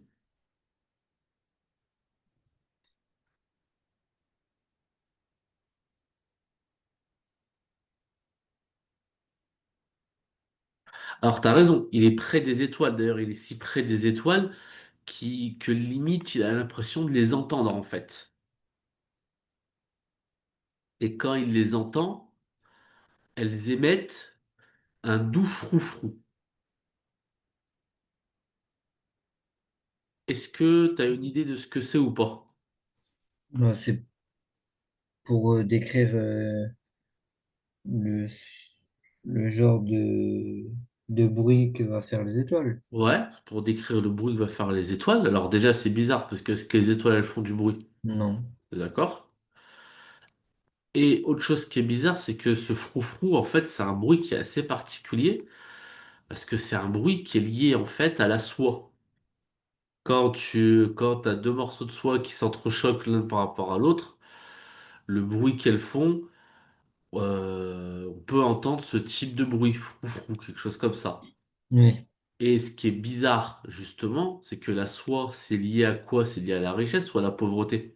Alors, t'as raison, il est près des étoiles. D'ailleurs, il est si près des étoiles que limite, il a l'impression de les entendre, en fait. Et quand il les entend, elles émettent un doux froufrou. Est-ce que tu as une idée de ce que c'est ou pas? Ouais, c'est pour décrire le genre de... de bruit que va faire les étoiles. Ouais, pour décrire le bruit que va faire les étoiles. Alors déjà, c'est bizarre parce que est-ce que les étoiles, elles font du bruit? Non. T'es d'accord? Et autre chose qui est bizarre, c'est que ce froufrou, en fait, c'est un bruit qui est assez particulier parce que c'est un bruit qui est lié, en fait, à la soie. Quand t'as deux morceaux de soie qui s'entrechoquent l'un par rapport à l'autre, le bruit qu'elles font, on peut entendre ce type de bruit, froufrou, quelque chose comme ça. Oui. Et ce qui est bizarre, justement, c'est que la soie, c'est lié à quoi? C'est lié à la richesse ou à la pauvreté?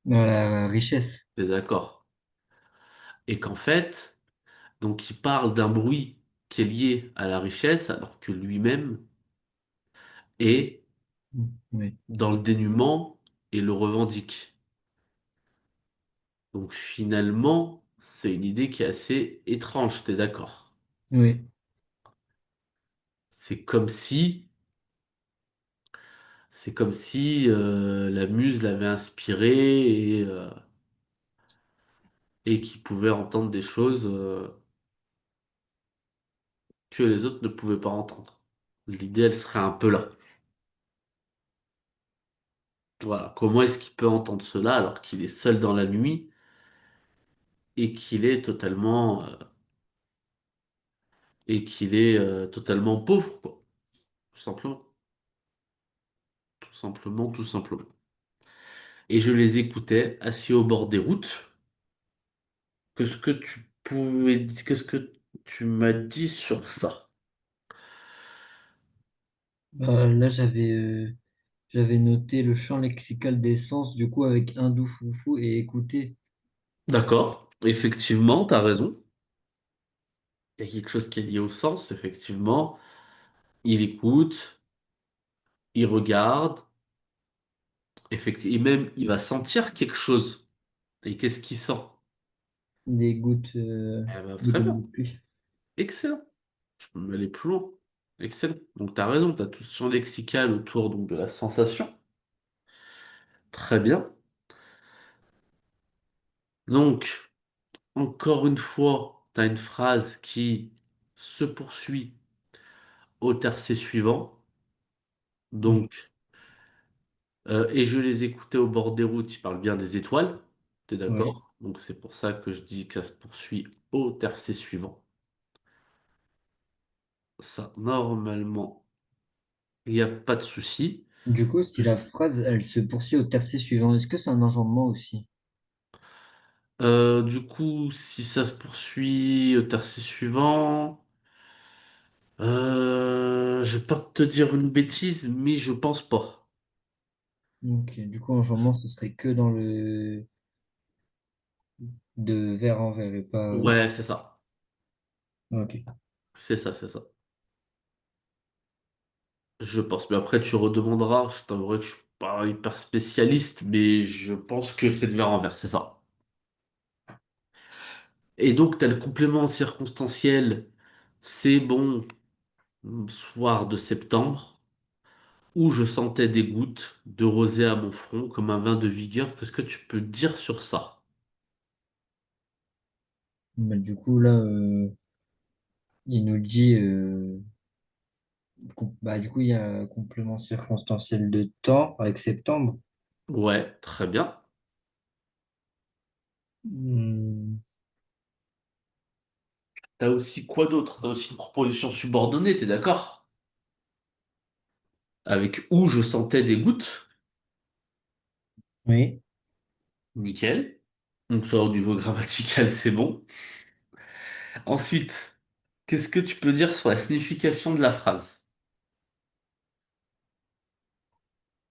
La richesse. T'es d'accord? Et qu'en fait, donc il parle d'un bruit qui est lié à la richesse, alors que lui-même est Oui. dans le dénuement et le revendique. Donc finalement, c'est une idée qui est assez étrange, t'es d'accord? Oui. C'est comme si, c'est comme si la muse l'avait inspiré et qu'il pouvait entendre des choses que les autres ne pouvaient pas entendre. L'idée, elle serait un peu là. Voilà. Comment est-ce qu'il peut entendre cela alors qu'il est seul dans la nuit et qu'il est totalement pauvre, quoi. Tout simplement. Tout simplement, tout simplement. Et je les écoutais assis au bord des routes. Qu'est-ce que tu m'as dit sur ça? Là, j'avais noté le champ lexical des sens, du coup, avec hindou, foufou et écouter. D'accord. Effectivement, t'as raison. Il y a quelque chose qui est lié au sens, effectivement. Il écoute, il regarde, effectivement, et même il va sentir quelque chose. Et qu'est-ce qu'il sent? Des Eh ben, des très gouttes bien. de pluie. Excellent. Je peux aller plus loin. Excellent. Donc tu as raison, tu as tout ce champ lexical autour donc, de la sensation. Très bien. Donc, encore une fois, tu as une phrase qui se poursuit au tercet suivant. Oui. Donc, et je les écoutais au bord des routes, il parle bien des étoiles. T'es Oui. d'accord? Donc c'est pour ça que je dis que ça se poursuit au tercet suivant. Ça, normalement, il n'y a pas de souci. Du coup, si la phrase, elle se poursuit au tercet suivant, est-ce que c'est un enjambement aussi? Du coup, si ça se poursuit au tercet suivant, je vais pas te dire une bêtise, mais je pense pas. Ok, du coup, enjambement, ce serait que dans le de vers en vers et pas. Ouais, c'est ça. Ok. C'est ça, c'est ça. Je pense. Mais après, tu redemanderas. Je t'avouerai que je suis pas hyper spécialiste, mais je pense que c'est de vers en vers, c'est ça. Et donc, tu as le complément circonstanciel. C'est bon, soir de septembre, où je sentais des gouttes de rosée à mon front, comme un vin de vigueur. Qu'est-ce que tu peux dire sur ça? Bah, du coup, là, il nous dit. Bah, du coup, il y a un complément circonstanciel de temps avec septembre. Ouais, très bien. Hmm, T'as aussi quoi d'autre? T'as aussi une proposition subordonnée, t'es d'accord? Avec où je sentais des gouttes. oui. Nickel. Donc ça, au niveau grammatical, c'est bon. Ensuite, qu'est-ce que tu peux dire sur la signification de la phrase?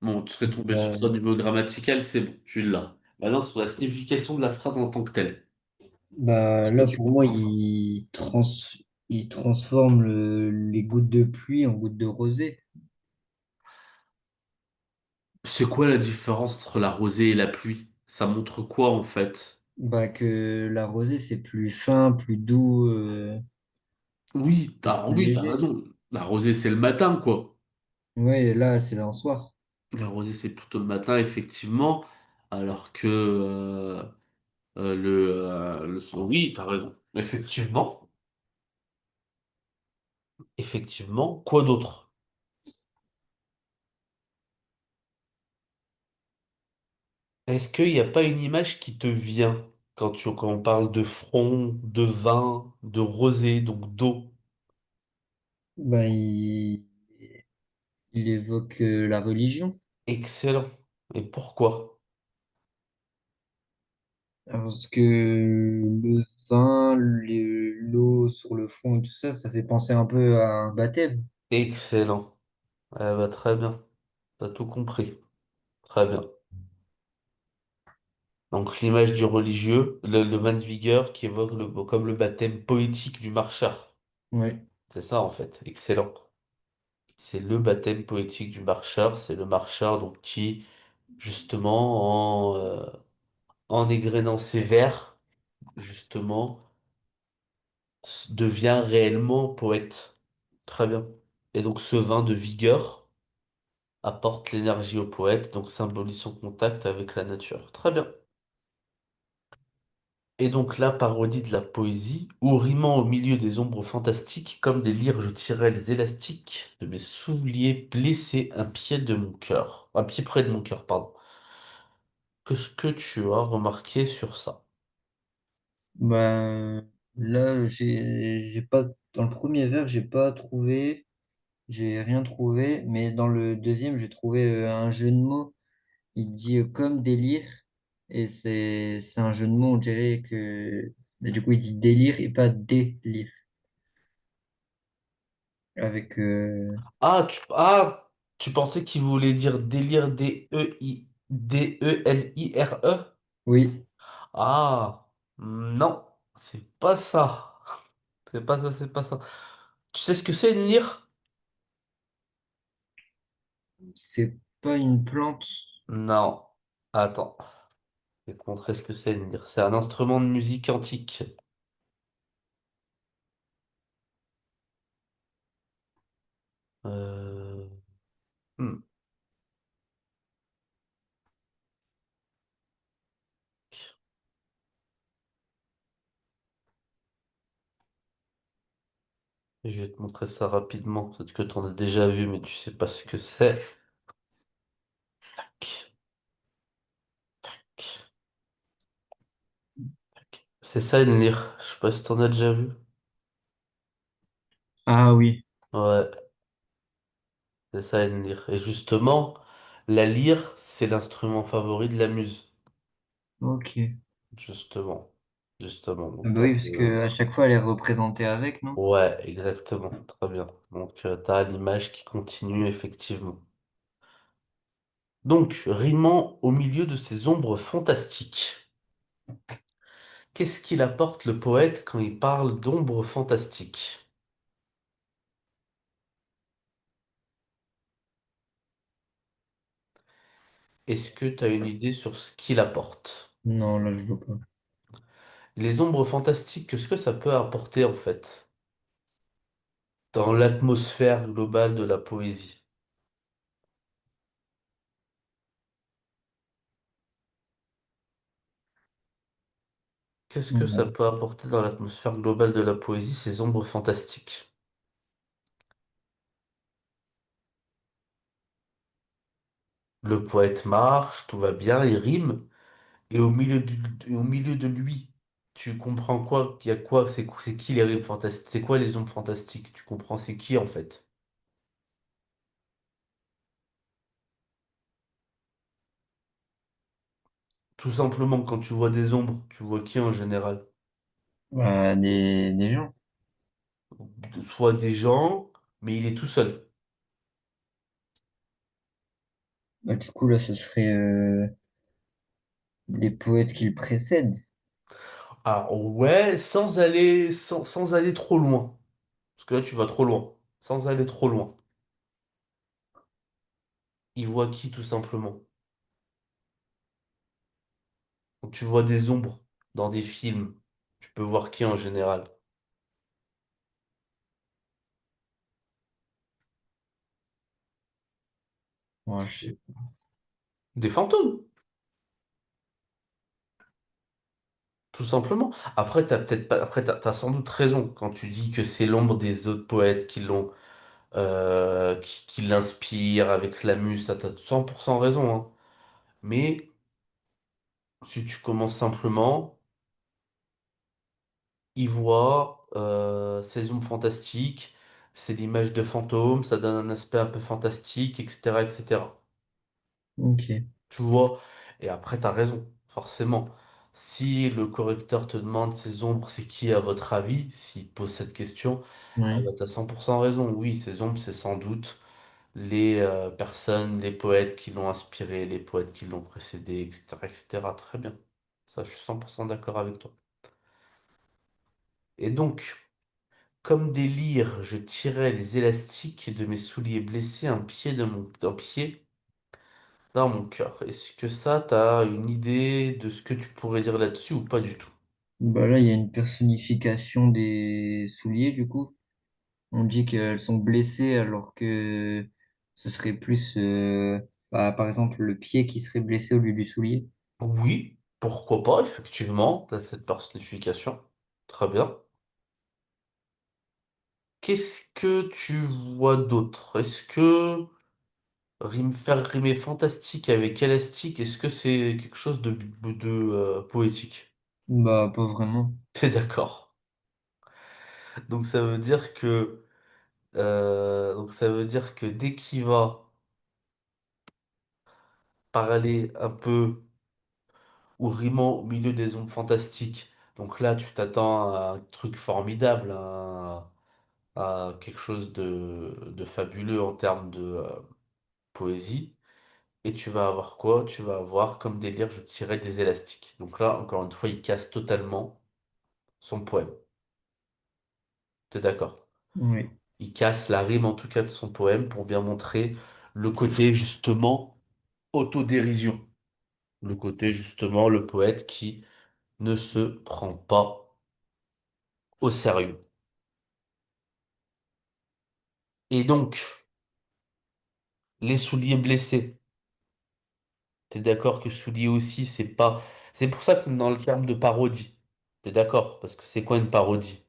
Bon, tu serais tombé sur ça au Bah, niveau grammatical, c'est bon, tu l'as. Maintenant, sur la signification de la phrase en tant que telle. bah, Qu'est-ce que là, tu pour peux moi, penser? il transforme les gouttes de pluie en gouttes de rosée. C'est quoi la différence entre la rosée et la pluie? Ça montre quoi en fait? Bah, que la rosée, c'est plus fin, plus doux, plus Oui, t'as léger. raison. La rosée, c'est le matin, quoi. Ouais, là, c'est un soir. La rosée, c'est plutôt le matin, effectivement. Alors que oui, t'as raison. Effectivement. Effectivement, quoi d'autre? Est-ce qu'il n'y a pas une image qui te vient quand on parle de front, de vin, de rosé, donc d'eau? Bah, il évoque la religion. Excellent. Et pourquoi? Parce que le vin, l'eau sur le front et tout ça, ça fait penser un peu à un baptême. Excellent. Eh ben, très bien. T'as tout compris. Très bien. Donc l'image du religieux, le vin de vigueur qui évoque comme le baptême poétique du marcheur. Ouais. C'est ça en fait. Excellent. C'est le baptême poétique du marcheur. C'est le marcheur donc qui, justement, en égrénant ses vers, justement, devient réellement poète. Très bien. Et donc ce vin de vigueur apporte l'énergie au poète, donc symbolise son contact avec la nature. Très bien. Et donc la parodie de la poésie, où rimant au milieu des ombres fantastiques, comme des lyres je tirais les élastiques de mes souliers blessés un pied de mon cœur. Un pied près de mon cœur, pardon. Qu'est-ce que tu as remarqué sur ça? Bah, là, j'ai pas, dans le premier vers, j'ai rien trouvé, mais dans le deuxième, j'ai trouvé un jeu de mots. Il dit comme délire, et c'est un jeu de mots, on dirait que, mais du coup, il dit délire et pas délire, avec, Tu pensais qu'il voulait dire délire D-E-I-D-E-L-I-R-E? oui, Ah, non, c'est pas ça. C'est pas ça, c'est pas ça. Tu sais ce que c'est une lyre? c'est pas une plante. Non. Attends, je vais te montrer ce que c'est une lyre. C'est un instrument de musique antique. Euh, hmm, Je vais te montrer ça rapidement. Peut-être que tu en as déjà vu, mais tu sais pas ce que c'est. C'est ça une lyre. Je sais pas si t'en as déjà vu. Ah oui, Ouais, c'est ça une lyre. Et justement, la lyre, c'est l'instrument favori de la muse. ok. Justement. Justement. Ah Donc, bah oui, parce que à chaque fois, elle est représentée avec, non? ouais, exactement. Très bien. Donc, t'as l'image qui continue, effectivement. Donc, rimant au milieu de ces ombres fantastiques. Qu'est-ce qu'il apporte le poète quand il parle d'ombres fantastiques? Est-ce que tu as une idée sur ce qu'il apporte? Non, là, je vois pas. Les ombres fantastiques, qu'est-ce que ça peut apporter en fait dans l'atmosphère globale de la poésie? Qu'est-ce que ça Non. peut apporter dans l'atmosphère globale de la poésie, ces ombres fantastiques? Le poète marche, tout va bien, il rime, et au milieu de lui, tu comprends quoi? Il y a quoi? C'est qui les rimes fantastiques? C'est quoi les ombres fantastiques? Tu comprends c'est qui en fait? Tout simplement, quand tu vois des ombres, tu vois qui en général? Bah, des gens. Soit des gens, mais il est tout seul. Bah, du coup, là, ce serait les poètes qui le précèdent. Ah ouais, sans aller trop loin. Parce que là, tu vas trop loin. Sans aller trop loin. Il voit qui, tout simplement? Quand tu vois des ombres dans des films, tu peux voir qui en général? Ouais, je sais Des fantômes, tout simplement. Après, t'as peut-être pas, après, t'as sans doute raison quand tu dis que c'est l'ombre des autres poètes qui l'ont, qui l'inspire avec la muse, ça, t'as 100% raison, hein. Mais si tu commences simplement, il voit ces ombres fantastiques, c'est l'image de fantômes, ça donne un aspect un peu fantastique, etc., etc. Ok. Tu vois? Et après, t'as raison, forcément. Si le correcteur te demande ces ombres, c'est qui à votre avis, s'il te pose cette question, ah Oui. bah, t'as 100% raison. Oui, ces ombres, c'est sans doute les personnes, les poètes qui l'ont inspiré, les poètes qui l'ont précédé, etc., etc. Très bien. Ça, je suis 100% d'accord avec toi. Et donc, comme des lyres, je tirais les élastiques de mes souliers blessés, un pied dans mon cœur. Est-ce que ça, t'as une idée de ce que tu pourrais dire là-dessus ou pas du tout? Bah là, il y a une personnification des souliers, du coup. On dit qu'elles sont blessées alors que ce serait plus, bah, par exemple, le pied qui serait blessé au lieu du soulier. Oui, pourquoi pas, effectivement, t'as cette personnification. Très bien. Qu'est-ce que tu vois d'autre? Est-ce que faire rimer fantastique avec élastique, est-ce que c'est quelque chose de poétique? Bah, pas vraiment. T'es d'accord. Donc ça veut dire que dès qu'il va parler un peu ou rimant au milieu des ombres fantastiques, donc là tu t'attends à un truc formidable, à quelque chose de fabuleux en termes de poésie. Et tu vas avoir quoi? Tu vas avoir comme délire, je tirais des élastiques. Donc là, encore une fois, il casse totalement son poème. T'es d'accord? Oui, Il casse la rime en tout cas de son poème pour bien montrer le côté justement autodérision. Le côté justement le poète qui ne se prend pas au sérieux. Et donc, les souliers blessés. T'es d'accord que soulier aussi, c'est pas. C'est pour ça que dans le terme de parodie. T'es d'accord? Parce que c'est quoi une parodie?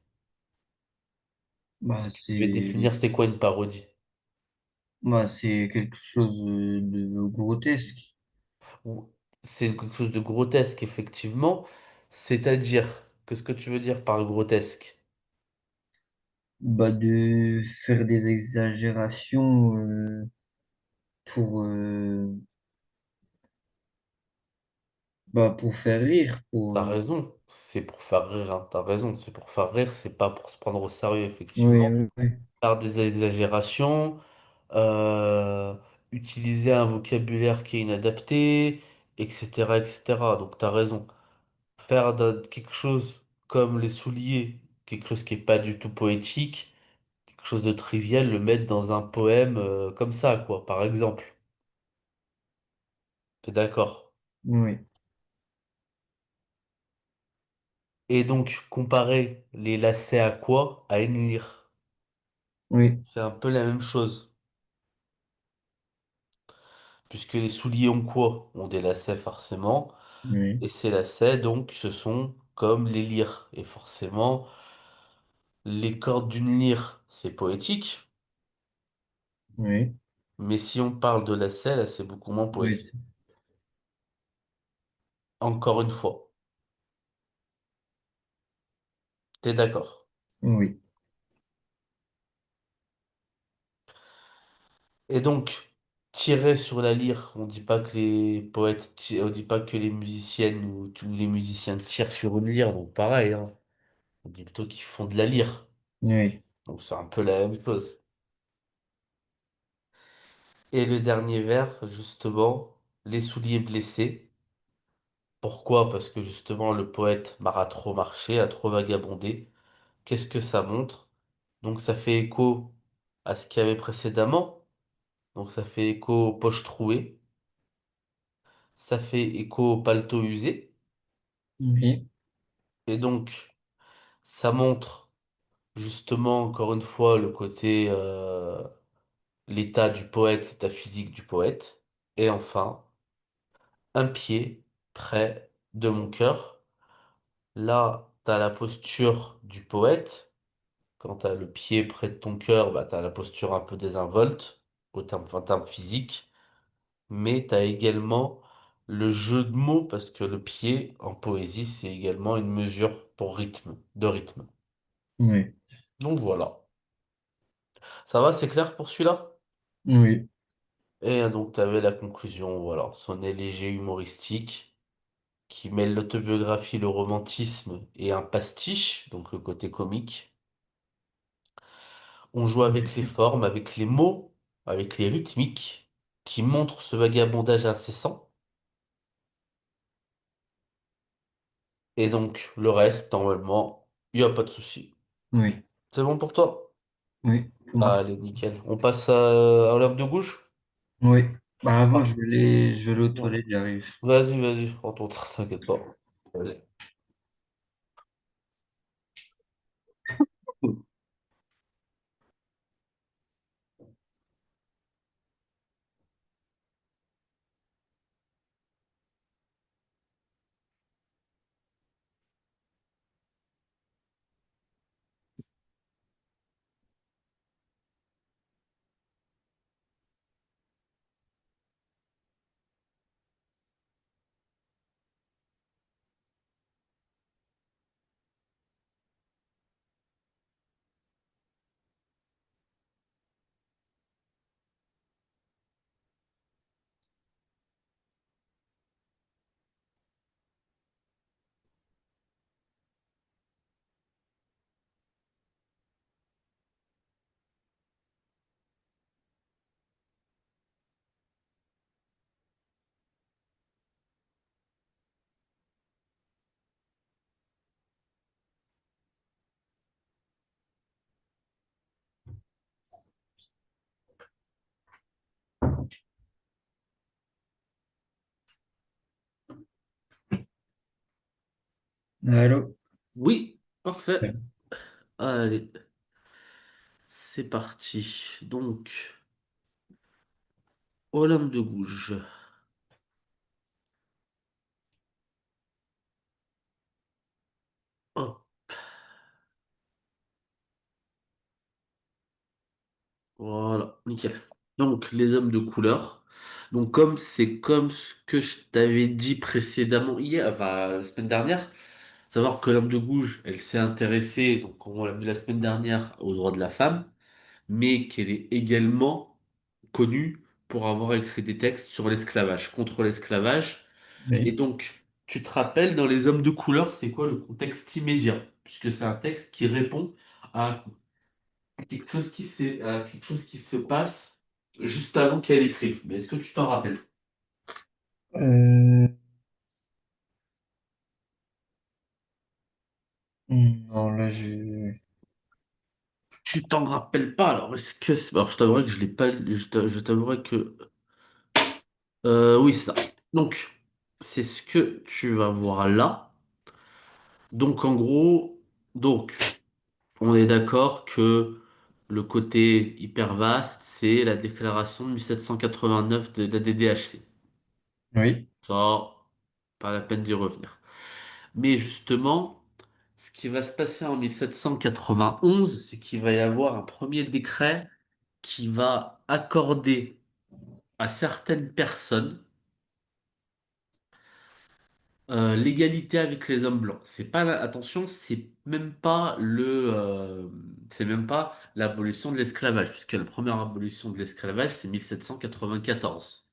bah Si tu devais définir c'est quoi une parodie? c'est quelque chose de grotesque. Ou c'est quelque chose de grotesque, effectivement. C'est-à-dire, qu'est-ce que tu veux dire par grotesque? Bah, de faire des exagérations pour, pour faire rire, T'as raison, c'est pour faire rire, hein. T'as raison, c'est pour faire rire, c'est pas pour se prendre au sérieux, oui, effectivement. oui, oui, Faire des exagérations, euh, utiliser un vocabulaire qui est inadapté, etc., etc. Donc t'as raison. Faire quelque chose comme les souliers, quelque chose qui est pas du tout poétique, quelque chose de trivial, le mettre dans un poème comme ça, quoi, par exemple. T'es d'accord? oui, Et donc, comparer les lacets à quoi? À une lyre. oui, C'est un peu la même chose. Puisque les souliers ont quoi? Ont des lacets forcément. oui, Et ces lacets, donc, ce sont comme les lyres. Et forcément, les cordes d'une lyre, c'est poétique. oui, Mais si on parle de lacets, là, c'est beaucoup moins oui, poétique. Encore une fois. T'es d'accord? oui, Et donc, tirer sur la lyre, on dit pas que les poètes, on dit pas que les musiciennes ou tous les musiciens tirent sur une lyre, donc pareil, hein. On dit plutôt qu'ils font de la lyre. oui, Donc c'est un peu la même chose. Et le dernier vers, justement, les souliers blessés. Pourquoi? Parce que justement, le poète m'aura trop marché, a trop vagabondé. Qu'est-ce que ça montre? Donc ça fait écho à ce qu'il y avait précédemment. Donc ça fait écho aux poches trouées. Ça fait écho au paletot usé. oui, Et donc, ça montre justement, encore une fois, le côté, l'état du poète, l'état physique du poète. Et enfin, un pied près de mon cœur. Là, t'as la posture du poète. Quand t'as le pied près de ton cœur, bah, t'as la posture un peu désinvolte, en termes physiques. Mais t'as également le jeu de mots, parce que le pied, en poésie, c'est également une mesure pour rythme, de rythme. Oui, Donc voilà. Ça va, c'est clair pour celui-là? oui, Et donc, t'avais la conclusion, voilà. Sonnet léger humoristique, qui mêle l'autobiographie, le romantisme et un pastiche, donc le côté comique. On joue avec les formes, avec les mots, avec les rythmiques, qui montrent ce vagabondage incessant. Et donc, le reste, normalement, il n'y a pas de souci. oui, C'est bon pour toi? oui, pour moi. Allez, nickel. On passe à l'herbe de gauche? Oui. Bah avant, Ah, je vais aller aux non. toilettes, j'arrive. Vas-y, vas-y, prends ton temps, t'inquiète pas. Vas-y. Allô? Oui, parfait. Allez, c'est parti. Donc, Olympe de Gouges. Oh, voilà, nickel. Donc, les hommes de couleur. Donc, comme c'est comme ce que je t'avais dit précédemment hier, enfin, la semaine dernière, savoir que l'homme de Gouges, elle s'est intéressée, donc, comme on l'a vu la semaine dernière, aux droits de la femme, mais qu'elle est également connue pour avoir écrit des textes sur l'esclavage, contre l'esclavage. Et Oui. donc, tu te rappelles, dans Les Hommes de couleur, c'est quoi le contexte immédiat? Puisque c'est un texte qui répond à quelque chose qui se passe juste avant qu'elle écrive. Mais est-ce que tu t'en rappelles? Euh, non, là, Tu t'en rappelles pas, alors est-ce que alors je t'avouerai que je l'ai pas je t'avouerai que oui, c'est ça. Donc, c'est ce que tu vas voir là. Donc en gros, donc on est d'accord que le côté hyper vaste, c'est la déclaration de 1789 de la DDHC. Oui, Ça, pas la peine d'y revenir. Mais justement, ce qui va se passer en 1791, c'est qu'il va y avoir un premier décret qui va accorder à certaines personnes l'égalité avec les hommes blancs. C'est pas attention, c'est même pas l'abolition de l'esclavage, puisque la première abolition de l'esclavage, c'est 1794.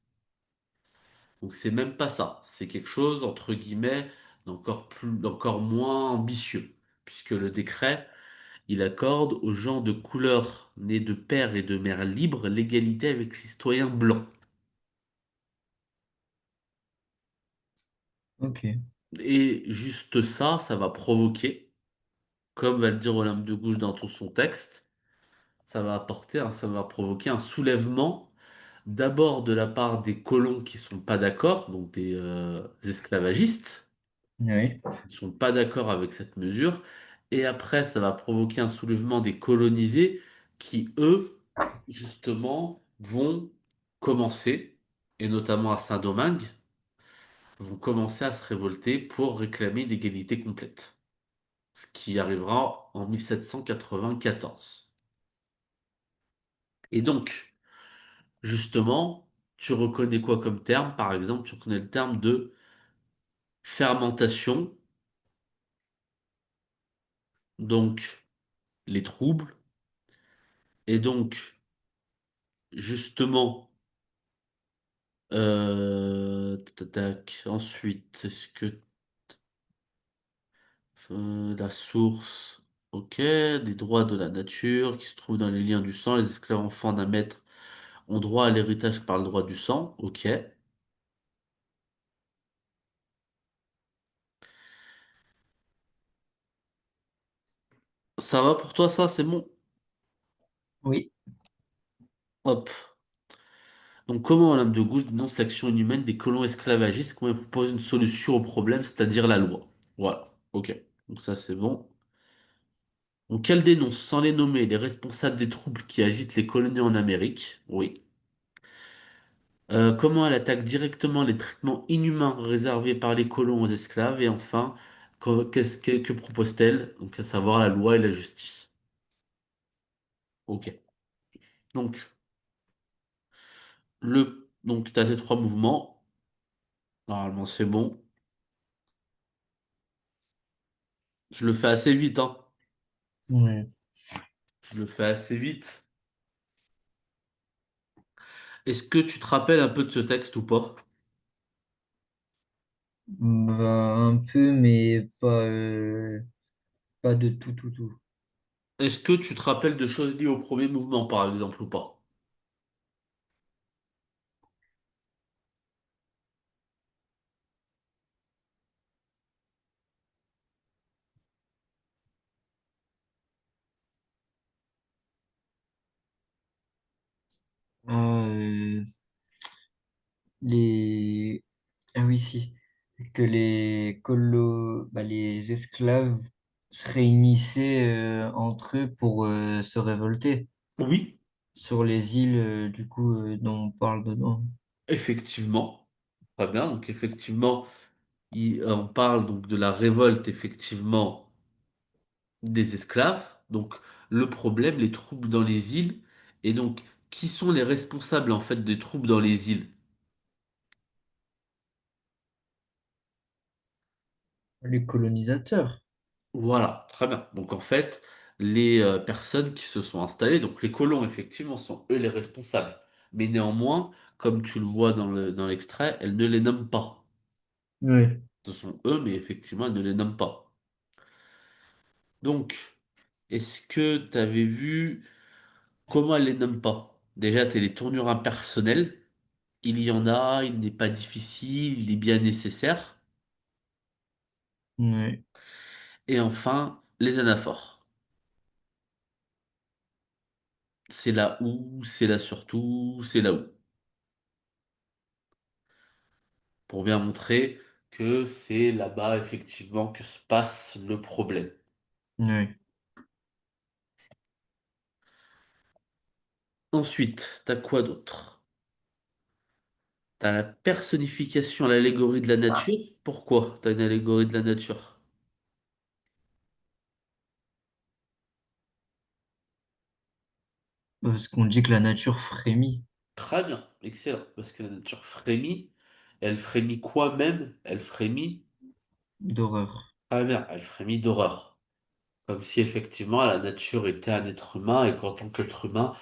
Donc c'est même pas ça. C'est quelque chose, entre guillemets, d'encore moins ambitieux, puisque le décret, il accorde aux gens de couleur nés de père et de mère libres l'égalité avec les citoyens blancs. ok. Et juste ça, ça va provoquer, comme va le dire Olympe de Gouges dans tout son texte, ça va provoquer un soulèvement, d'abord de la part des colons qui sont pas d'accord, donc des esclavagistes, Oui, ne sont pas d'accord avec cette mesure. Et après, ça va provoquer un soulèvement des colonisés qui, eux, justement, vont commencer, et notamment à Saint-Domingue, vont commencer à se révolter pour réclamer l'égalité complète. Ce qui arrivera en 1794. Et donc, justement, tu reconnais quoi comme terme? Par exemple, tu reconnais le terme de fermentation, donc les troubles. Et donc, justement, ensuite, est-ce que la source, ok, des droits de la nature qui se trouvent dans les liens du sang, les esclaves enfants d'un maître ont droit à l'héritage par le droit du sang, ok. Ça va pour toi, ça, c'est bon? Oui. Hop. Donc, comment Madame de Gauche dénonce l'action inhumaine des colons esclavagistes? Comment elle propose une solution au problème, c'est-à-dire la loi? Voilà, ok. Donc ça, c'est bon. Donc, elle dénonce, sans les nommer, les responsables des troubles qui agitent les colonies en Amérique. Oui. Comment elle attaque directement les traitements inhumains réservés par les colons aux esclaves? Et enfin, que propose-t-elle? Donc, à savoir la loi et la justice. Ok. Donc, donc tu as ces trois mouvements. Normalement, c'est bon. Je le fais assez vite, hein. Ouais. Je le fais assez vite. Est-ce que tu te rappelles un peu de ce texte ou pas? Bah, un peu, mais pas de tout, tout, tout. Est-ce que tu te rappelles de choses liées au premier mouvement, par exemple, ou pas? Ah, les... Ah oui, si. Que les esclaves se réunissaient entre eux pour se révolter Oui, sur les îles dont on parle dedans. effectivement. Très bien. Donc, effectivement, on parle donc de la révolte, effectivement, des esclaves. Donc, le problème, les troubles dans les îles. Et donc, qui sont les responsables, en fait, des troubles dans les îles? Les colonisateurs. Voilà, très bien. Donc, en fait, les personnes qui se sont installées, donc les colons, effectivement, sont eux les responsables. Mais néanmoins, comme tu le vois dans l'extrait, elles ne les nomment pas. Ouais. Ce sont eux, mais effectivement, elles ne les nomment pas. Donc, est-ce que tu avais vu comment elles les nomment pas? Déjà, tu as les tournures impersonnelles. Il y en a, il n'est pas difficile, il est bien nécessaire. Ouais. Et enfin, les anaphores. C'est là où, c'est là surtout, c'est là où. Pour bien montrer que c'est là-bas, effectivement, que se passe le problème. Ouais. Ensuite, t'as quoi d'autre? T'as la personnification, l'allégorie de la nature. Pourquoi t'as une allégorie de la nature? Parce qu'on dit que la nature frémit Très bien, excellent. Parce que la nature frémit. Elle frémit quoi même? Elle frémit. d'horreur. Ah merde, elle frémit d'horreur. Comme si effectivement la nature était un être humain et qu'en tant qu'être humain,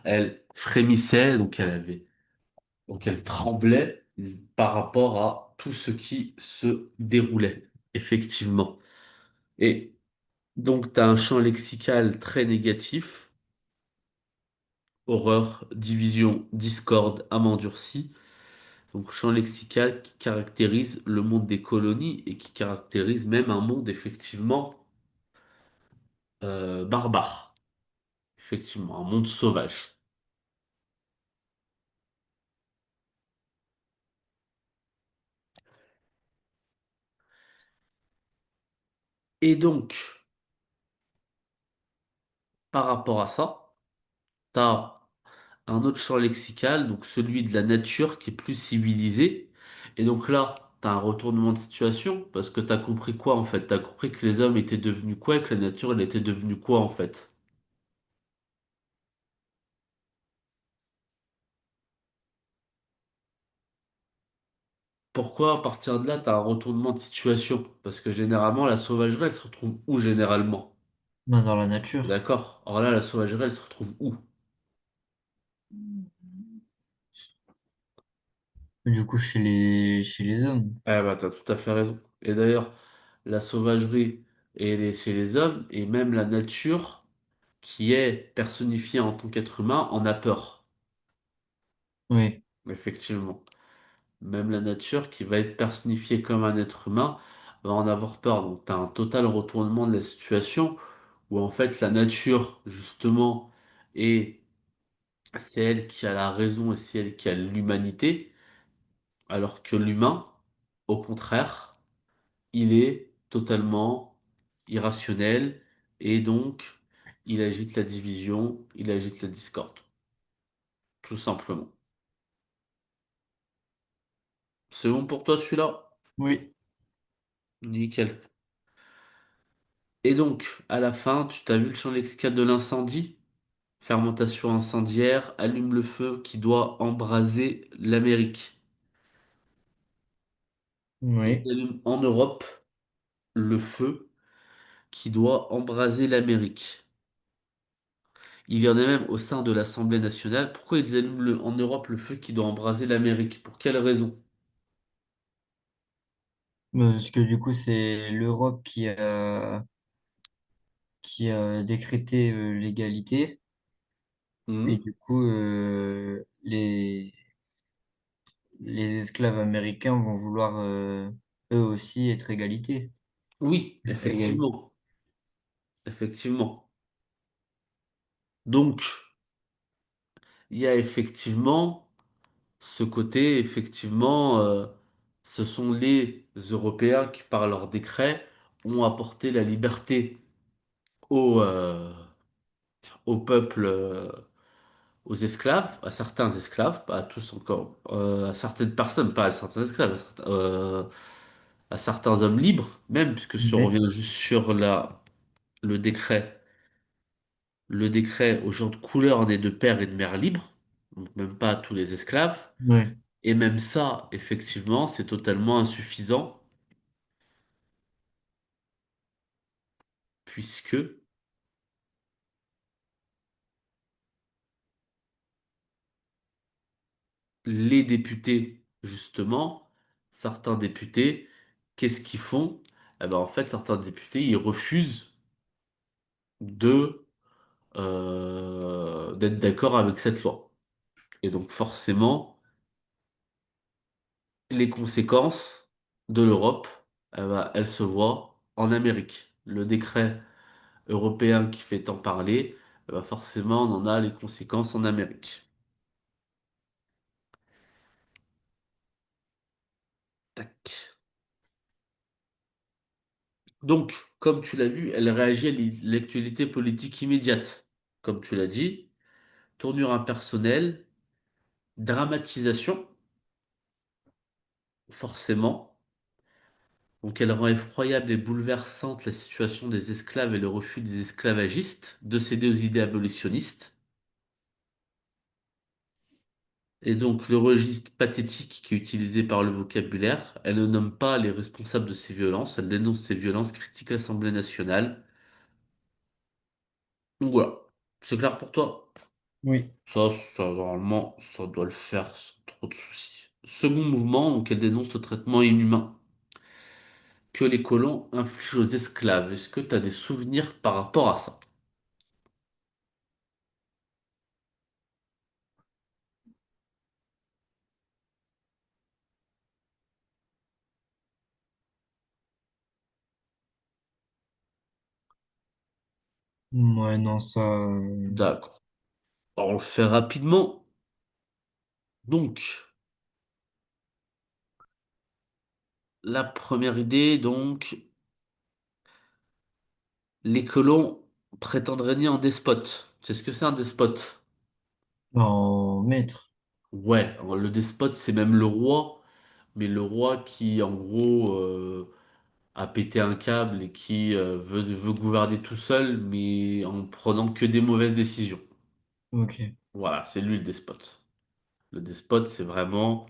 elle frémissait, donc elle tremblait par rapport à tout ce qui se déroulait, effectivement. Et donc tu as un champ lexical très négatif, horreur, division, discorde, âme endurcie. Donc champ lexical qui caractérise le monde des colonies et qui caractérise même un monde effectivement barbare. Effectivement, un monde sauvage. Et donc, par rapport à ça, tu as un autre champ lexical, donc celui de la nature qui est plus civilisé. Et donc là, t'as un retournement de situation parce que t'as compris quoi en fait? T'as compris que les hommes étaient devenus quoi et que la nature elle était devenue quoi en fait? Pourquoi à partir de là t'as un retournement de situation? Parce que généralement la sauvagerie elle se retrouve où généralement? Ben, dans la nature. D'accord? Alors là la sauvagerie elle se retrouve où? Du coup, chez les hommes. Eh bah t'as tout à fait raison. Et d'ailleurs la sauvagerie chez les hommes et même la nature qui est personnifiée en tant qu'être humain en a peur. Oui, Effectivement. Même la nature qui va être personnifiée comme un être humain va en avoir peur. Donc tu as un total retournement de la situation où en fait la nature, justement, et c'est elle qui a la raison et c'est elle qui a l'humanité, alors que l'humain, au contraire, il est totalement irrationnel et donc il agite la division, il agite la discorde, tout simplement. C'est bon pour toi celui-là? oui, Nickel. Et donc, à la fin, tu t'as vu le champ lexical de l'incendie? Fermentation incendiaire, allume le feu qui doit embraser l'Amérique. Ils oui. allument en Europe le feu qui doit embraser l'Amérique. Il y en a même au sein de l'Assemblée nationale. Pourquoi ils allument en Europe le feu qui doit embraser l'Amérique? Pour quelle raison? Parce que du coup, c'est l'Europe qui a décrété l'égalité. Et Hmm. du coup, les esclaves américains vont vouloir eux aussi être égalité. Oui, Égalité. effectivement. Effectivement. Donc, il y a effectivement ce côté, effectivement, ce sont les Européens qui, par leur décret, ont apporté la liberté au, euh, au peuple, aux esclaves, à certains esclaves, pas à tous encore, à certaines personnes, pas à certains esclaves, à certains hommes libres, même, puisque si on Oui, revient juste sur le décret, le décret aux gens de couleur nés de père et de mère libres, donc même pas à tous les esclaves. oui, Et même ça, effectivement, c'est totalement insuffisant, puisque les députés, justement, certains députés, qu'est-ce qu'ils font? Eh ben, en fait, certains députés, ils refusent de d'être d'accord avec cette loi. Et donc, forcément, les conséquences de l'Europe, eh ben, elles se voient en Amérique. Le décret européen qui fait tant parler, eh ben, forcément, on en a les conséquences en Amérique. Tac. Donc, comme tu l'as vu, elle réagit à l'actualité politique immédiate. Comme tu l'as dit, tournure impersonnelle, dramatisation, forcément. Donc, elle rend effroyable et bouleversante la situation des esclaves et le refus des esclavagistes de céder aux idées abolitionnistes. Et donc, le registre pathétique qui est utilisé par le vocabulaire, elle ne nomme pas les responsables de ces violences, elle dénonce ces violences, critique l'Assemblée nationale. Donc voilà, c'est clair pour toi? oui. Ça, normalement, ça doit le faire sans trop de soucis. Second mouvement, donc elle dénonce le traitement inhumain que les colons infligent aux esclaves. Est-ce que tu as des souvenirs par rapport à ça? Ouais, non, ça. D'accord. Alors, on le fait rapidement. Donc, la première idée, donc, les colons prétendent régner en despote. C'est ce que c'est un despote? En maître. Ouais, le despote, c'est même le roi mais le roi qui, en gros, a pété un câble et qui veut gouverner tout seul, mais en prenant que des mauvaises décisions. Ok. Voilà, c'est lui le despote. Le despote, c'est vraiment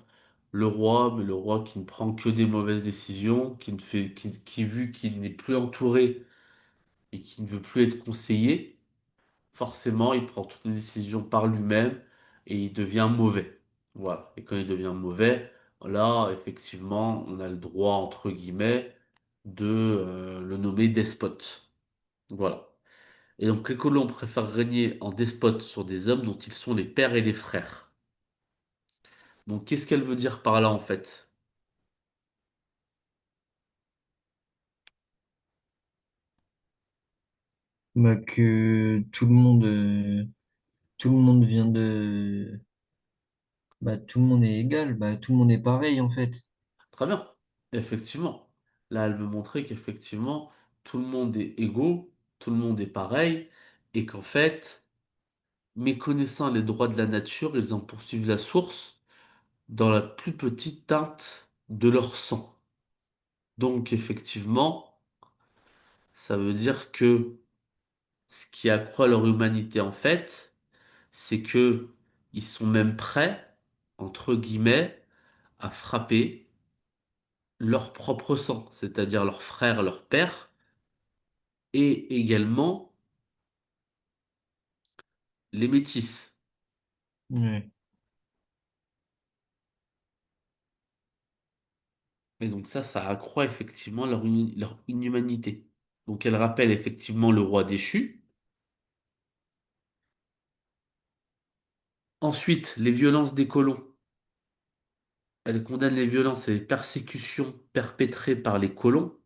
le roi, mais le roi qui ne prend que des mauvaises décisions, qui ne fait, qui, vu qu'il n'est plus entouré et qui ne veut plus être conseillé, forcément, il prend toutes les décisions par lui-même et il devient mauvais. Voilà. Et quand il devient mauvais, là, effectivement, on a le droit, entre guillemets, de le nommer despote. Voilà. Et donc, les colons préfèrent régner en despote sur des hommes dont ils sont les pères et les frères. Donc, qu'est-ce qu'elle veut dire par là, en fait? Bah, que tout le monde vient de, bah, tout le monde est égal, bah, tout le monde est pareil en fait. Très bien. Effectivement. Là, elle veut montrer qu'effectivement, tout le monde est égaux, tout le monde est pareil, et qu'en fait, méconnaissant les droits de la nature, ils en poursuivent la source dans la plus petite teinte de leur sang. Donc, effectivement, ça veut dire que ce qui accroît leur humanité, en fait, c'est que ils sont même prêts, entre guillemets, à frapper leur propre sang, c'est-à-dire leur frère, leur père, et également les métis. Ouais, Et donc ça accroît effectivement leur inhumanité. Donc elle rappelle effectivement le roi déchu. Ensuite, les violences des colons. Elle condamne les violences et les persécutions perpétrées par les colons.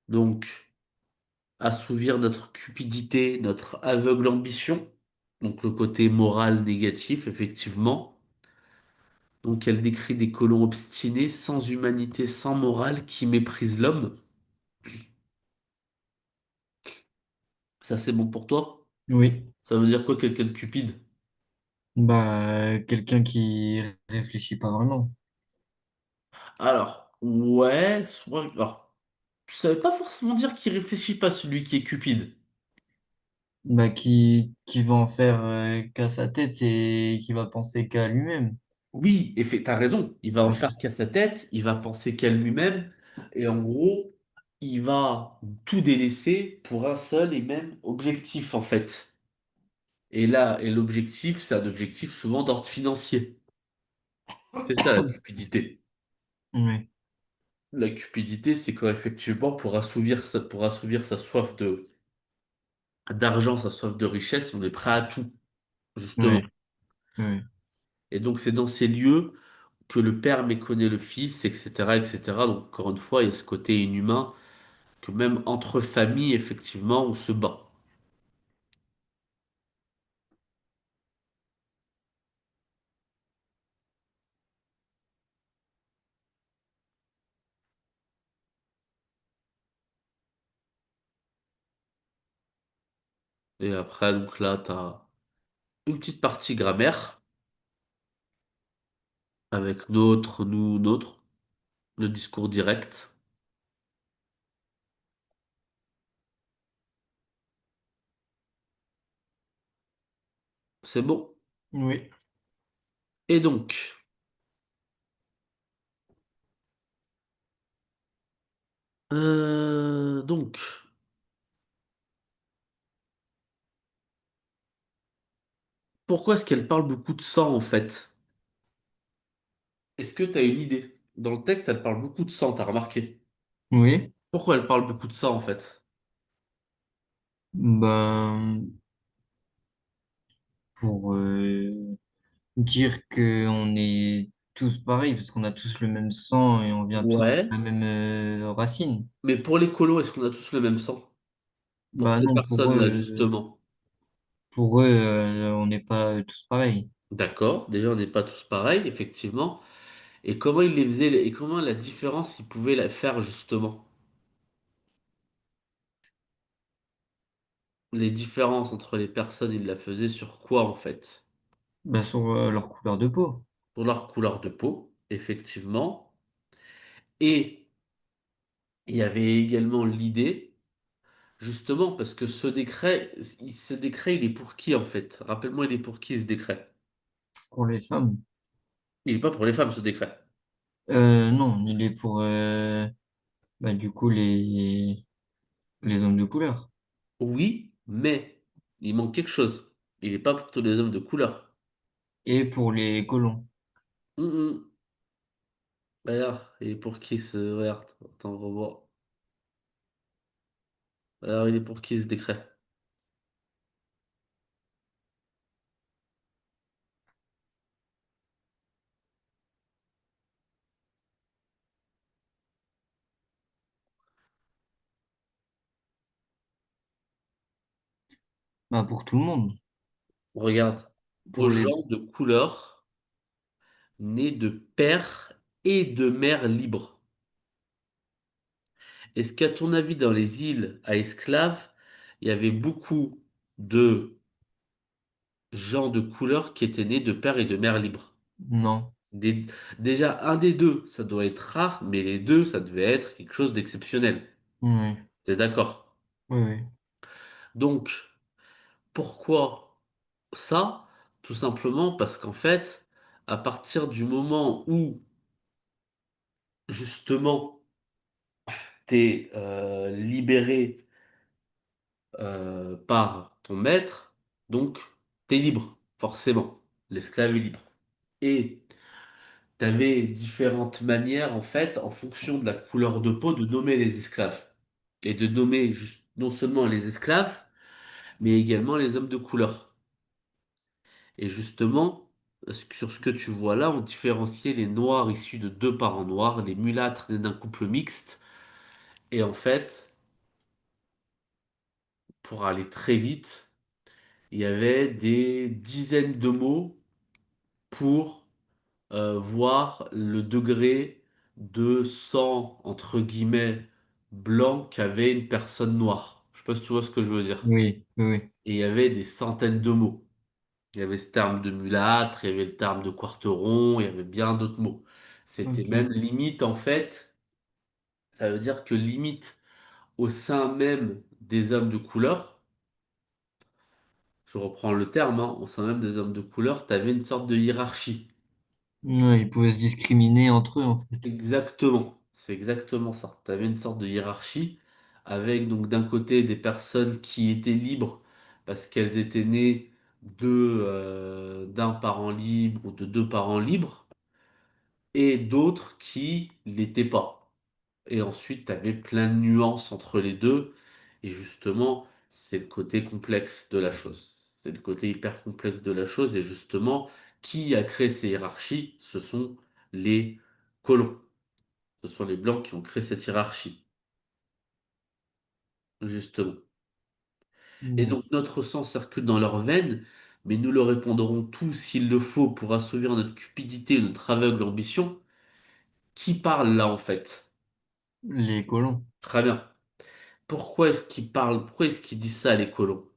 Donc, assouvir notre cupidité, notre aveugle ambition. Donc le côté moral négatif, effectivement. Donc elle décrit des colons obstinés, sans humanité, sans morale, qui méprisent l'homme. Ça, c'est bon pour toi? oui, Ça veut dire quoi quelqu'un de cupide? bah, quelqu'un qui réfléchit pas vraiment, Alors, ouais, alors, ça veut pas forcément dire qu'il réfléchit pas, celui qui est cupide. bah, qui va en faire qu'à sa tête et qui va penser qu'à lui-même. Oui, t'as raison, il va en Ouais, faire qu'à sa tête, il va penser qu'à lui-même, et en gros, il va tout délaisser pour un seul et même objectif, en fait. Et là, et l'objectif, c'est un objectif souvent d'ordre financier. C'est ça la cupidité. ouais, La cupidité, c'est quand effectivement, pour assouvir sa soif d'argent, sa soif de richesse, on est prêt à tout, justement. ouais, ouais. Et donc, c'est dans ces lieux que le père méconnaît le fils, etc., etc. Donc, encore une fois, il y a ce côté inhumain que même entre familles, effectivement, on se bat. Et après, donc là, t'as une petite partie grammaire avec notre, nous, notre, le discours direct. C'est bon. Oui, Et donc, pourquoi est-ce qu'elle parle beaucoup de sang, en fait? Est-ce que tu as une idée? Dans le texte, elle parle beaucoup de sang, t'as remarqué? oui, Pourquoi elle parle beaucoup de sang, en fait? ben, pour dire que on est tous pareils, parce qu'on a tous le même sang et on vient tous de Ouais. la même racine. Mais pour les colos, est-ce qu'on a tous le même sang? Pour Bah ces non, personnes-là, justement. pour eux, on n'est pas tous pareils. D'accord, déjà, on n'est pas tous pareils, effectivement. Et comment il les faisait, et comment la différence, il pouvait la faire, justement? Les différences entre les personnes, il la faisait sur quoi, en fait? Bah sur leur couleur de peau. pour leur couleur de peau, effectivement. Et il y avait également l'idée, justement, parce que ce décret, il est pour qui en fait? Rappelle-moi, il est pour qui ce décret? Pour les femmes. Il n'est pas pour les femmes, ce décret. Non, il est pour bah, du coup les hommes de couleur. Oui, mais il manque quelque chose. Il n'est pas pour tous les hommes de couleur. Et pour les colons. Hum, hum. Regarde, il est pour qui ce... Regarde, attends, revois. Alors, il est pour qui ce décret? Bah, pour tout le monde. Regarde, aux Pour les... gens de couleur nés de père et de mère libres. Est-ce qu'à ton avis, dans les îles à esclaves, il y avait beaucoup de gens de couleur qui étaient nés de père et de mère libres? Non. Des- Déjà, un des deux, ça doit être rare, mais les deux, ça devait être quelque chose d'exceptionnel. Oui, T'es d'accord? oui, oui. Donc, pourquoi ça? Tout simplement parce qu'en fait, à partir du moment où, justement, t'es libéré par ton maître, donc t'es libre, forcément. L'esclave est libre. Et t'avais différentes manières, en fait, en fonction de la couleur de peau, de nommer les esclaves. Et de nommer juste, non seulement les esclaves, mais également les hommes de couleur. Et justement, sur ce que tu vois là, on différenciait les noirs issus de deux parents noirs, les mulâtres nés d'un couple mixte. Et en fait, pour aller très vite, il y avait des dizaines de mots pour voir le degré de sang, entre guillemets, blanc qu'avait une personne noire. Je sais pas si tu vois ce que je veux dire. Oui, oui, oui. Et il y avait des centaines de mots. Il y avait ce terme de mulâtre, il y avait le terme de quarteron, il y avait bien d'autres mots. C'était Ok. même limite, en fait, ça veut dire que limite, au sein même des hommes de couleur, je reprends le terme, hein, au sein même des hommes de couleur, tu avais une sorte de hiérarchie. Ouais, ils pouvaient se discriminer entre eux, en fait. Exactement, c'est exactement ça. Tu avais une sorte de hiérarchie avec donc d'un côté des personnes qui étaient libres parce qu'elles étaient nées d'un parent libre ou de deux parents libres et d'autres qui l'étaient pas. Et ensuite, tu avais plein de nuances entre les deux et justement, c'est le côté complexe de la chose. C'est le côté hyper complexe de la chose et justement, qui a créé ces hiérarchies? Ce sont les colons. Ce sont les Blancs qui ont créé cette hiérarchie, justement. Et Ouais. donc notre sang circule dans leurs veines, mais nous le répondrons tout s'il le faut pour assouvir notre cupidité, notre aveugle ambition. Qui parle là en fait? Les colons. Très bien. Pourquoi est-ce qu'ils parlent? Pourquoi est-ce qu'ils disent ça les colons?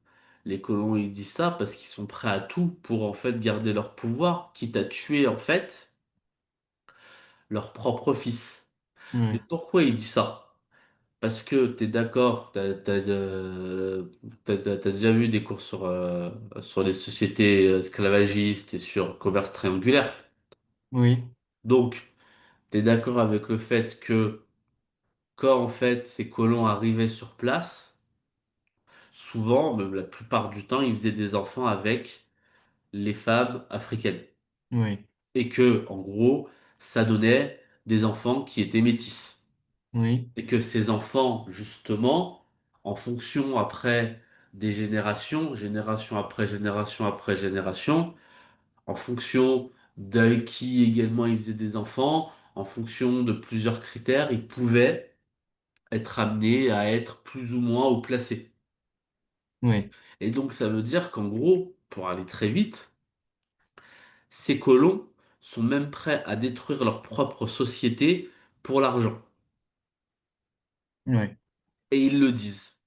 Les colons ils disent ça parce qu'ils sont prêts à tout pour en fait garder leur pouvoir, quitte à tuer en fait leur propre fils. Mais Ouais. pourquoi ils disent ça? Parce que tu es d'accord, t'as déjà vu des cours sur les sociétés esclavagistes et sur commerce triangulaire. Oui. Donc, tu es d'accord avec le fait que quand en fait ces colons arrivaient sur place, souvent, même la plupart du temps, ils faisaient des enfants avec les femmes africaines. Oui. Et que, en gros, ça donnait des enfants qui étaient métis. Oui. Et que ces enfants, justement, en fonction après des générations, génération après génération après génération, en fonction d'avec qui également ils faisaient des enfants, en fonction de plusieurs critères, ils pouvaient être amenés à être plus ou moins haut placés. Oui. Et donc ça veut dire qu'en gros, pour aller très vite, ces colons sont même prêts à détruire leur propre société pour l'argent. Oui. Et ils le disent.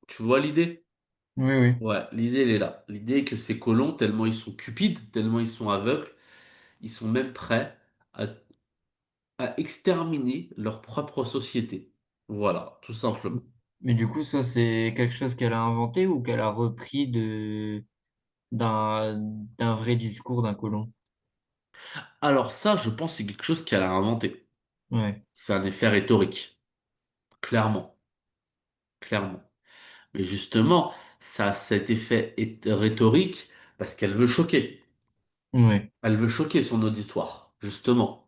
Tu vois l'idée? Oui, oui. Ouais, l'idée, elle est là. L'idée est que ces colons, tellement ils sont cupides, tellement ils sont aveugles, ils sont même prêts à, à exterminer leur propre société. Voilà, tout simplement. Mais du coup, ça, c'est quelque chose qu'elle a inventé ou qu'elle a repris d'un vrai discours d'un colon? Alors ça, je pense que c'est quelque chose qu'elle a inventé. Ouais, C'est un effet rhétorique, clairement, clairement. Mais justement, ça a cet effet rhétorique parce qu'elle veut choquer. ouais, Elle veut choquer son auditoire, justement.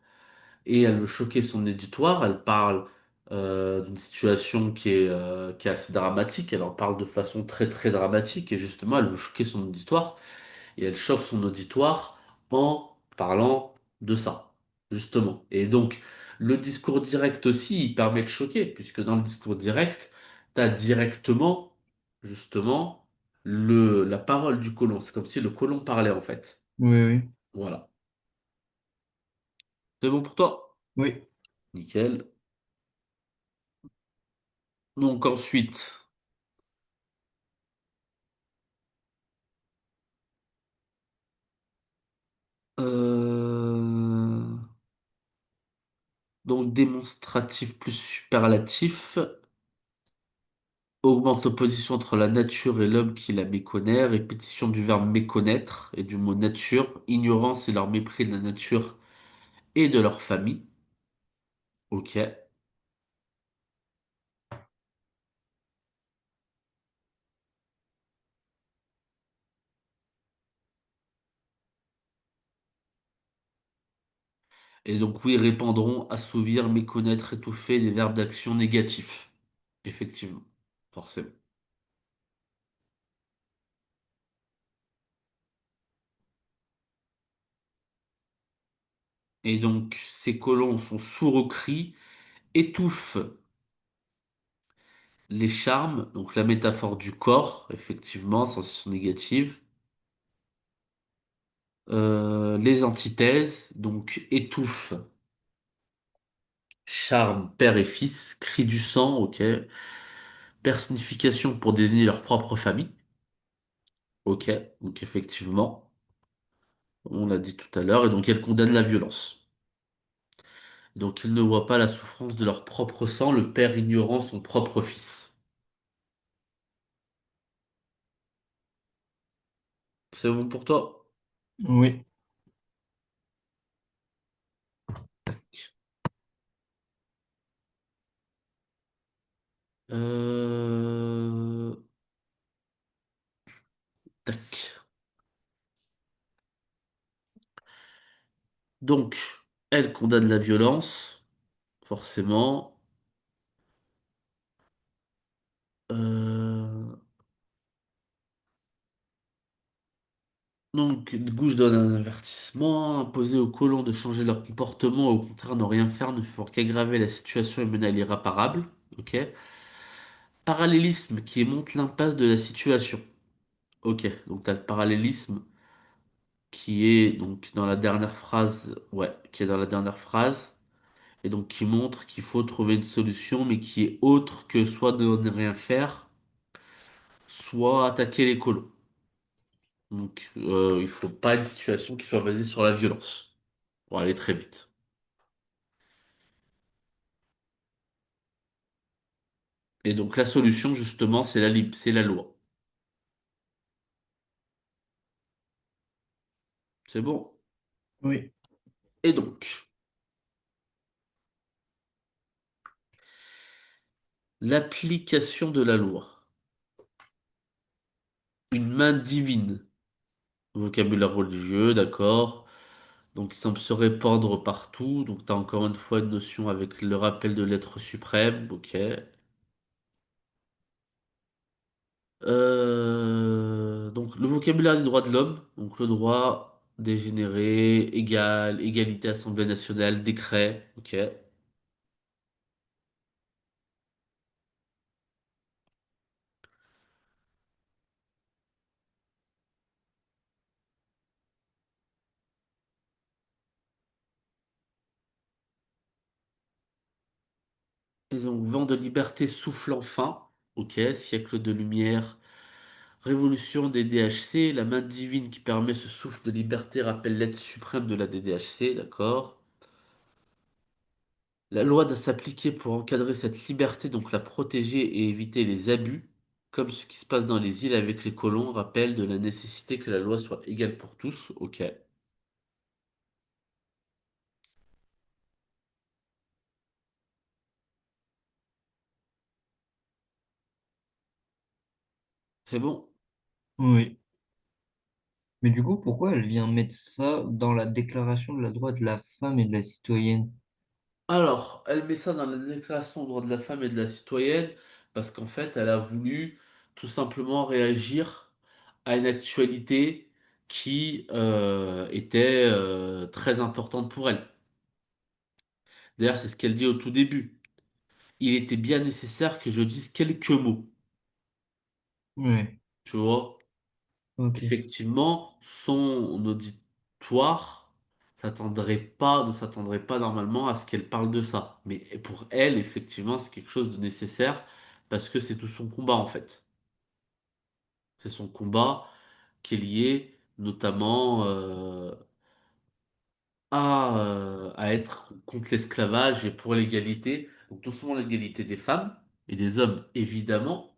Et elle veut choquer son auditoire. Elle parle d'une situation qui est assez dramatique. Elle en parle de façon très très dramatique. Et justement, elle veut choquer son auditoire. Et elle choque son auditoire en parlant de ça, justement. Et donc, le discours direct aussi, il permet de choquer, puisque dans le discours direct, tu as directement, justement, la parole du colon. C'est comme si le colon parlait, en fait. oui, oui, Voilà. C'est bon pour toi? oui, Nickel. Donc ensuite, euh, donc démonstratif plus superlatif. Augmente l'opposition entre la nature et l'homme qui la méconnaît. Répétition du verbe méconnaître et du mot nature. Ignorance et leur mépris de la nature et de leur famille. Ok. Et donc oui, répandront, assouvir, méconnaître, étouffer des verbes d'action négatifs. Effectivement. Forcément. Et donc ces colons sont sourds aux cris, étouffent les charmes, donc la métaphore du corps, effectivement, sensation négative. Les antithèses, donc étouffe, charme, père et fils, cri du sang, ok. Personnification pour désigner leur propre famille, ok. Donc effectivement, on l'a dit tout à l'heure, et donc elle condamne la violence. Donc ils ne voient pas la souffrance de leur propre sang, le père ignorant son propre fils. C'est bon pour toi? oui, Euh... Tac. Donc, elle condamne la violence, forcément. Euh, Donc, Gouche donne un avertissement, imposer aux colons de changer leur comportement, au contraire, ne rien faire ne fera qu'aggraver la situation et mener à l'irréparable. Ok. Parallélisme qui montre l'impasse de la situation. Ok. Donc, tu as le parallélisme qui est donc dans la dernière phrase, ouais, qui est dans la dernière phrase, et donc qui montre qu'il faut trouver une solution, mais qui est autre que soit de ne rien faire, soit attaquer les colons. Donc, il faut pas une situation qui soit basée sur la violence pour aller très vite. Et donc la solution, justement, c'est c'est la loi. C'est bon. oui, Et donc, l'application de la loi. Une main divine. Vocabulaire religieux, d'accord. Donc il semble se répandre partout. Donc tu as encore une fois une notion avec le rappel de l'être suprême. Ok. Donc le vocabulaire des droits de l'homme. Donc le droit dégénéré, égal, égalité, Assemblée nationale, décret. Ok. Et donc, vent de liberté souffle enfin. Ok, siècle de lumière. Révolution des DHC, la main divine qui permet ce souffle de liberté rappelle l'être suprême de la DDHC, d'accord. La loi doit s'appliquer pour encadrer cette liberté, donc la protéger et éviter les abus, comme ce qui se passe dans les îles avec les colons, rappelle de la nécessité que la loi soit égale pour tous, ok. C'est bon. Oui. Mais du coup, pourquoi elle vient mettre ça dans la déclaration de la droit de la femme et de la citoyenne? Alors, elle met ça dans la Déclaration des droits de la femme et de la citoyenne parce qu'en fait, elle a voulu tout simplement réagir à une actualité qui était très importante pour elle. D'ailleurs, c'est ce qu'elle dit au tout début. Il était bien nécessaire que je dise quelques mots. Ouais, Tu vois? ok. Effectivement, son auditoire ne s'attendrait pas normalement à ce qu'elle parle de ça. Mais pour elle, effectivement, c'est quelque chose de nécessaire parce que c'est tout son combat en fait. C'est son combat qui est lié notamment à être contre l'esclavage et pour l'égalité. Donc non seulement l'égalité des femmes et des hommes, évidemment,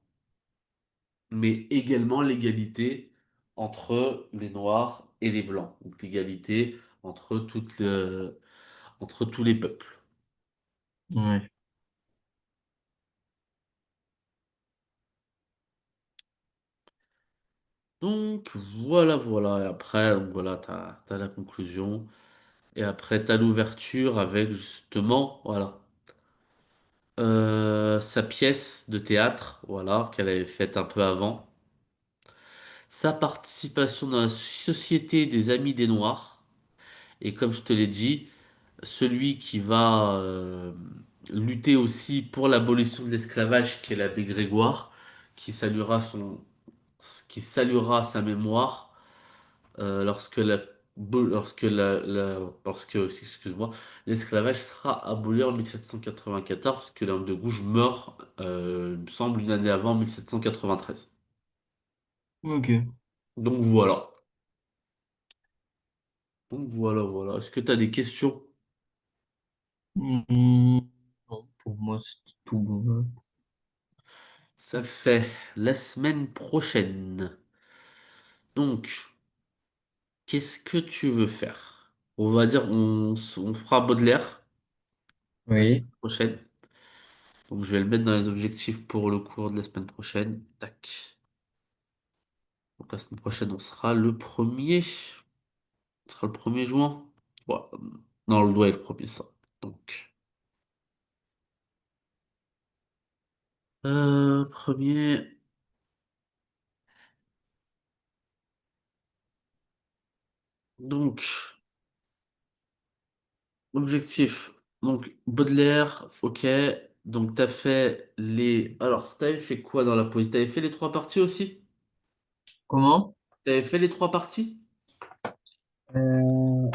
mais également l'égalité entre les Noirs et les Blancs. Donc l'égalité entre tous les peuples. Ouais. Donc voilà, voilà. Et après, donc, voilà, t'as la conclusion. Et après, t'as l'ouverture avec justement, voilà, sa pièce de théâtre, voilà, qu'elle avait faite un peu avant. Sa participation dans la Société des Amis des Noirs. Et comme je te l'ai dit, celui qui va lutter aussi pour l'abolition de l'esclavage, qui est l'abbé Grégoire, qui saluera qui saluera sa mémoire excuse-moi, l'esclavage sera aboli en 1794, parce que l'homme de Gouges meurt, il me semble, une année avant, 1793. Ok. Donc voilà. Donc voilà, voilà. Est-ce que tu as des questions? Non, pour moi, c'est tout bon, là. Ça fait la semaine prochaine. Donc, qu'est-ce que tu veux faire? On va dire, on fera Baudelaire la semaine Oui. prochaine. Donc, je vais le mettre dans les objectifs pour le cours de la semaine prochaine. Tac. Donc, la semaine prochaine, on sera le premier. On sera le 1er juin. Ouais, non, le doigt est le premier, ça. Donc, premier. Donc, objectif. Donc, Baudelaire, ok. Donc, t'as fait les. Alors, t'avais fait quoi dans la poésie? T'avais fait les trois parties aussi? Comment? T'avais fait les trois parties? Alors,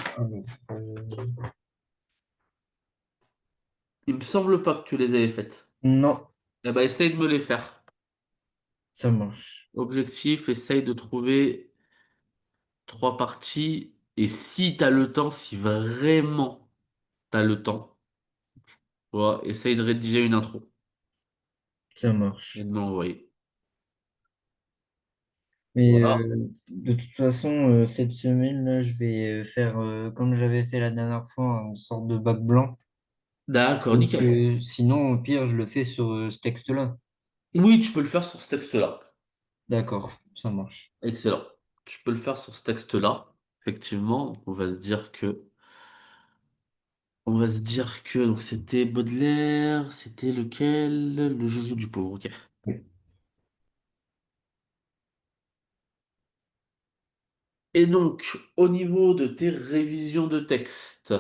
Il me semble pas que tu les avais faites. non, Eh ben, essaye de me les faire. ça marche. Objectif, essaye de trouver trois parties. Et si t'as le temps, si vraiment t'as le temps, ouais, essaye de rédiger une intro Ça et marche. de me l'envoyer. Mais Voilà. de toute façon, cette semaine-là, je vais faire, comme j'avais fait la dernière fois, une sorte de bac blanc. D'accord, Donc, nickel. sinon, au pire, je le fais sur ce texte-là. Oui, tu peux le faire sur ce texte-là. D'accord, ça marche. Excellent. Tu peux le faire sur ce texte-là. Effectivement, on va se dire que donc c'était Baudelaire, c'était lequel? Le Joujou du pauvre, ok. Et donc, au niveau de tes révisions de texte,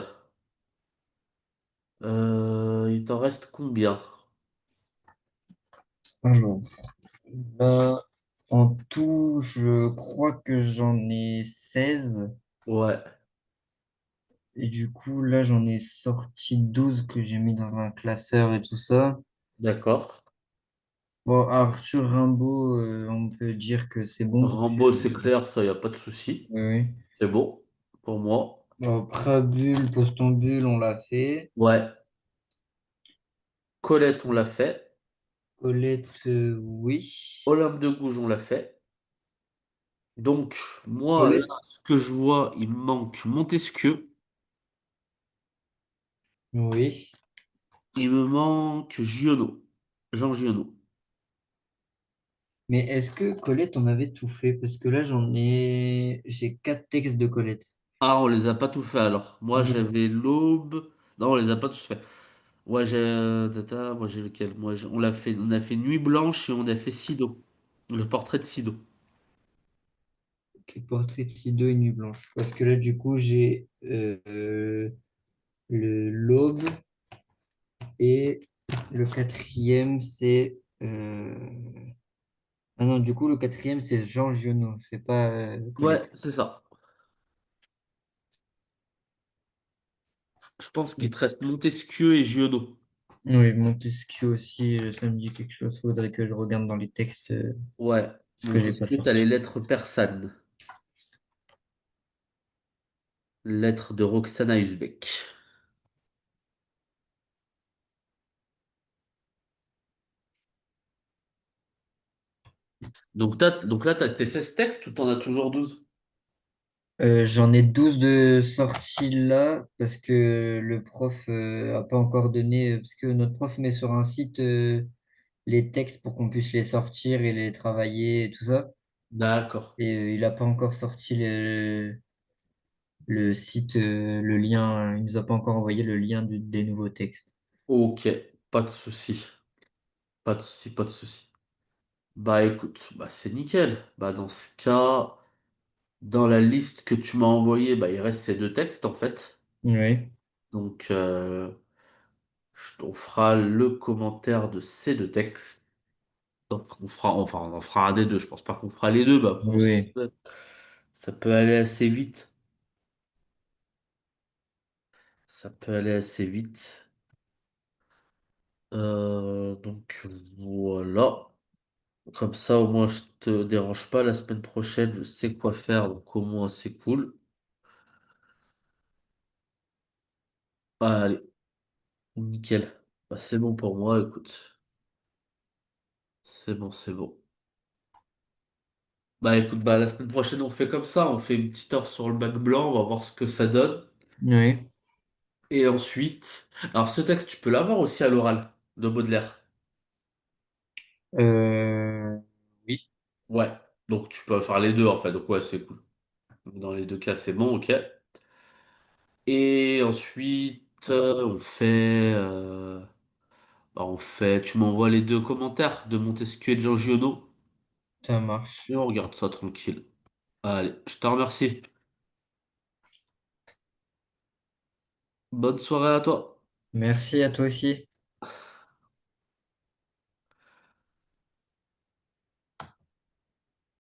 il t'en reste combien? Alors, là, en tout, je crois que j'en ai 16. Ouais, Et du coup, là, j'en ai sorti 12 que j'ai mis dans un classeur et tout ça. d'accord. Bon, Arthur Rimbaud, on peut dire que c'est bon parce que... Rambo, c'est clair, ça, y a pas de souci. Oui, oui. C'est bon pour moi. Bon, Prabule, Postambule, on l'a fait. Ouais. Colette, on l'a fait. Colette, oui. Olympe de Gouges, on l'a fait. Donc, moi, là, Colette, ce que je vois, il me manque Montesquieu. oui. Il me manque Giono. Jean Giono. Mais est-ce que Colette, on avait tout fait? Parce que là, j'ai quatre textes de Colette. Ah, on les a pas tous fait alors. Moi, Oui. j'avais l'Aube. Non, on les a pas tous fait. Ouais, moi, j'ai lequel? On a fait Nuit Blanche et on a fait Sido. Le portrait de Sido. Ok, Portrait de Sido et Nuit Blanche. Parce que là, du coup, j'ai l'Aube et le quatrième, c'est... Ah non, du coup, le quatrième, c'est Jean Giono, c'est pas Ouais, Colette. c'est ça. Je pense qu'il te reste Montesquieu et Giono. Oui, Montesquieu aussi, ça me dit quelque chose. Faudrait que je regarde dans les textes Ouais. ce que j'ai pas Montesquieu, t'as les sorti. lettres persanes. Lettres de Roxana Uzbek. Donc là, t'as tes 16 textes ou t'en as toujours 12? J'en ai 12 de sorties là, parce que le prof a pas encore donné, parce que notre prof met sur un site les textes pour qu'on puisse les sortir et les travailler et tout ça. D'accord. Et il a pas encore sorti le site, le lien, il nous a pas encore envoyé le lien des nouveaux textes. Ok, pas de souci. Pas de souci, pas de souci. Bah écoute, bah c'est nickel. Bah dans ce cas, dans la liste que tu m'as envoyée, bah il reste ces deux textes en fait. Oui, Donc on fera le commentaire de ces deux textes. Donc on en fera un des deux. Je pense pas qu'on fera les deux, bah après on sait oui, jamais. Ça peut aller assez vite. Ça peut aller assez vite. Donc voilà. Comme ça, au moins, je te dérange pas la semaine prochaine. Je sais quoi faire, donc au moins, c'est cool. Allez, nickel. Bah, c'est bon pour moi, écoute. C'est bon, c'est bon. Bah écoute, bah la semaine prochaine, on fait comme ça. On fait une petite heure sur le bac blanc. On va voir ce que ça donne. oui. Et ensuite, alors ce texte, tu peux l'avoir aussi à l'oral de Baudelaire. Euh, oui, Ouais. Donc tu peux faire les deux en fait. Donc ouais, c'est cool. Dans les deux cas, c'est bon, ok. Et ensuite, tu m'envoies les deux commentaires de Montesquieu et de Giorgiono ça et marche. on regarde ça tranquille. Allez, je te remercie. Bonne soirée à toi. Merci à toi aussi.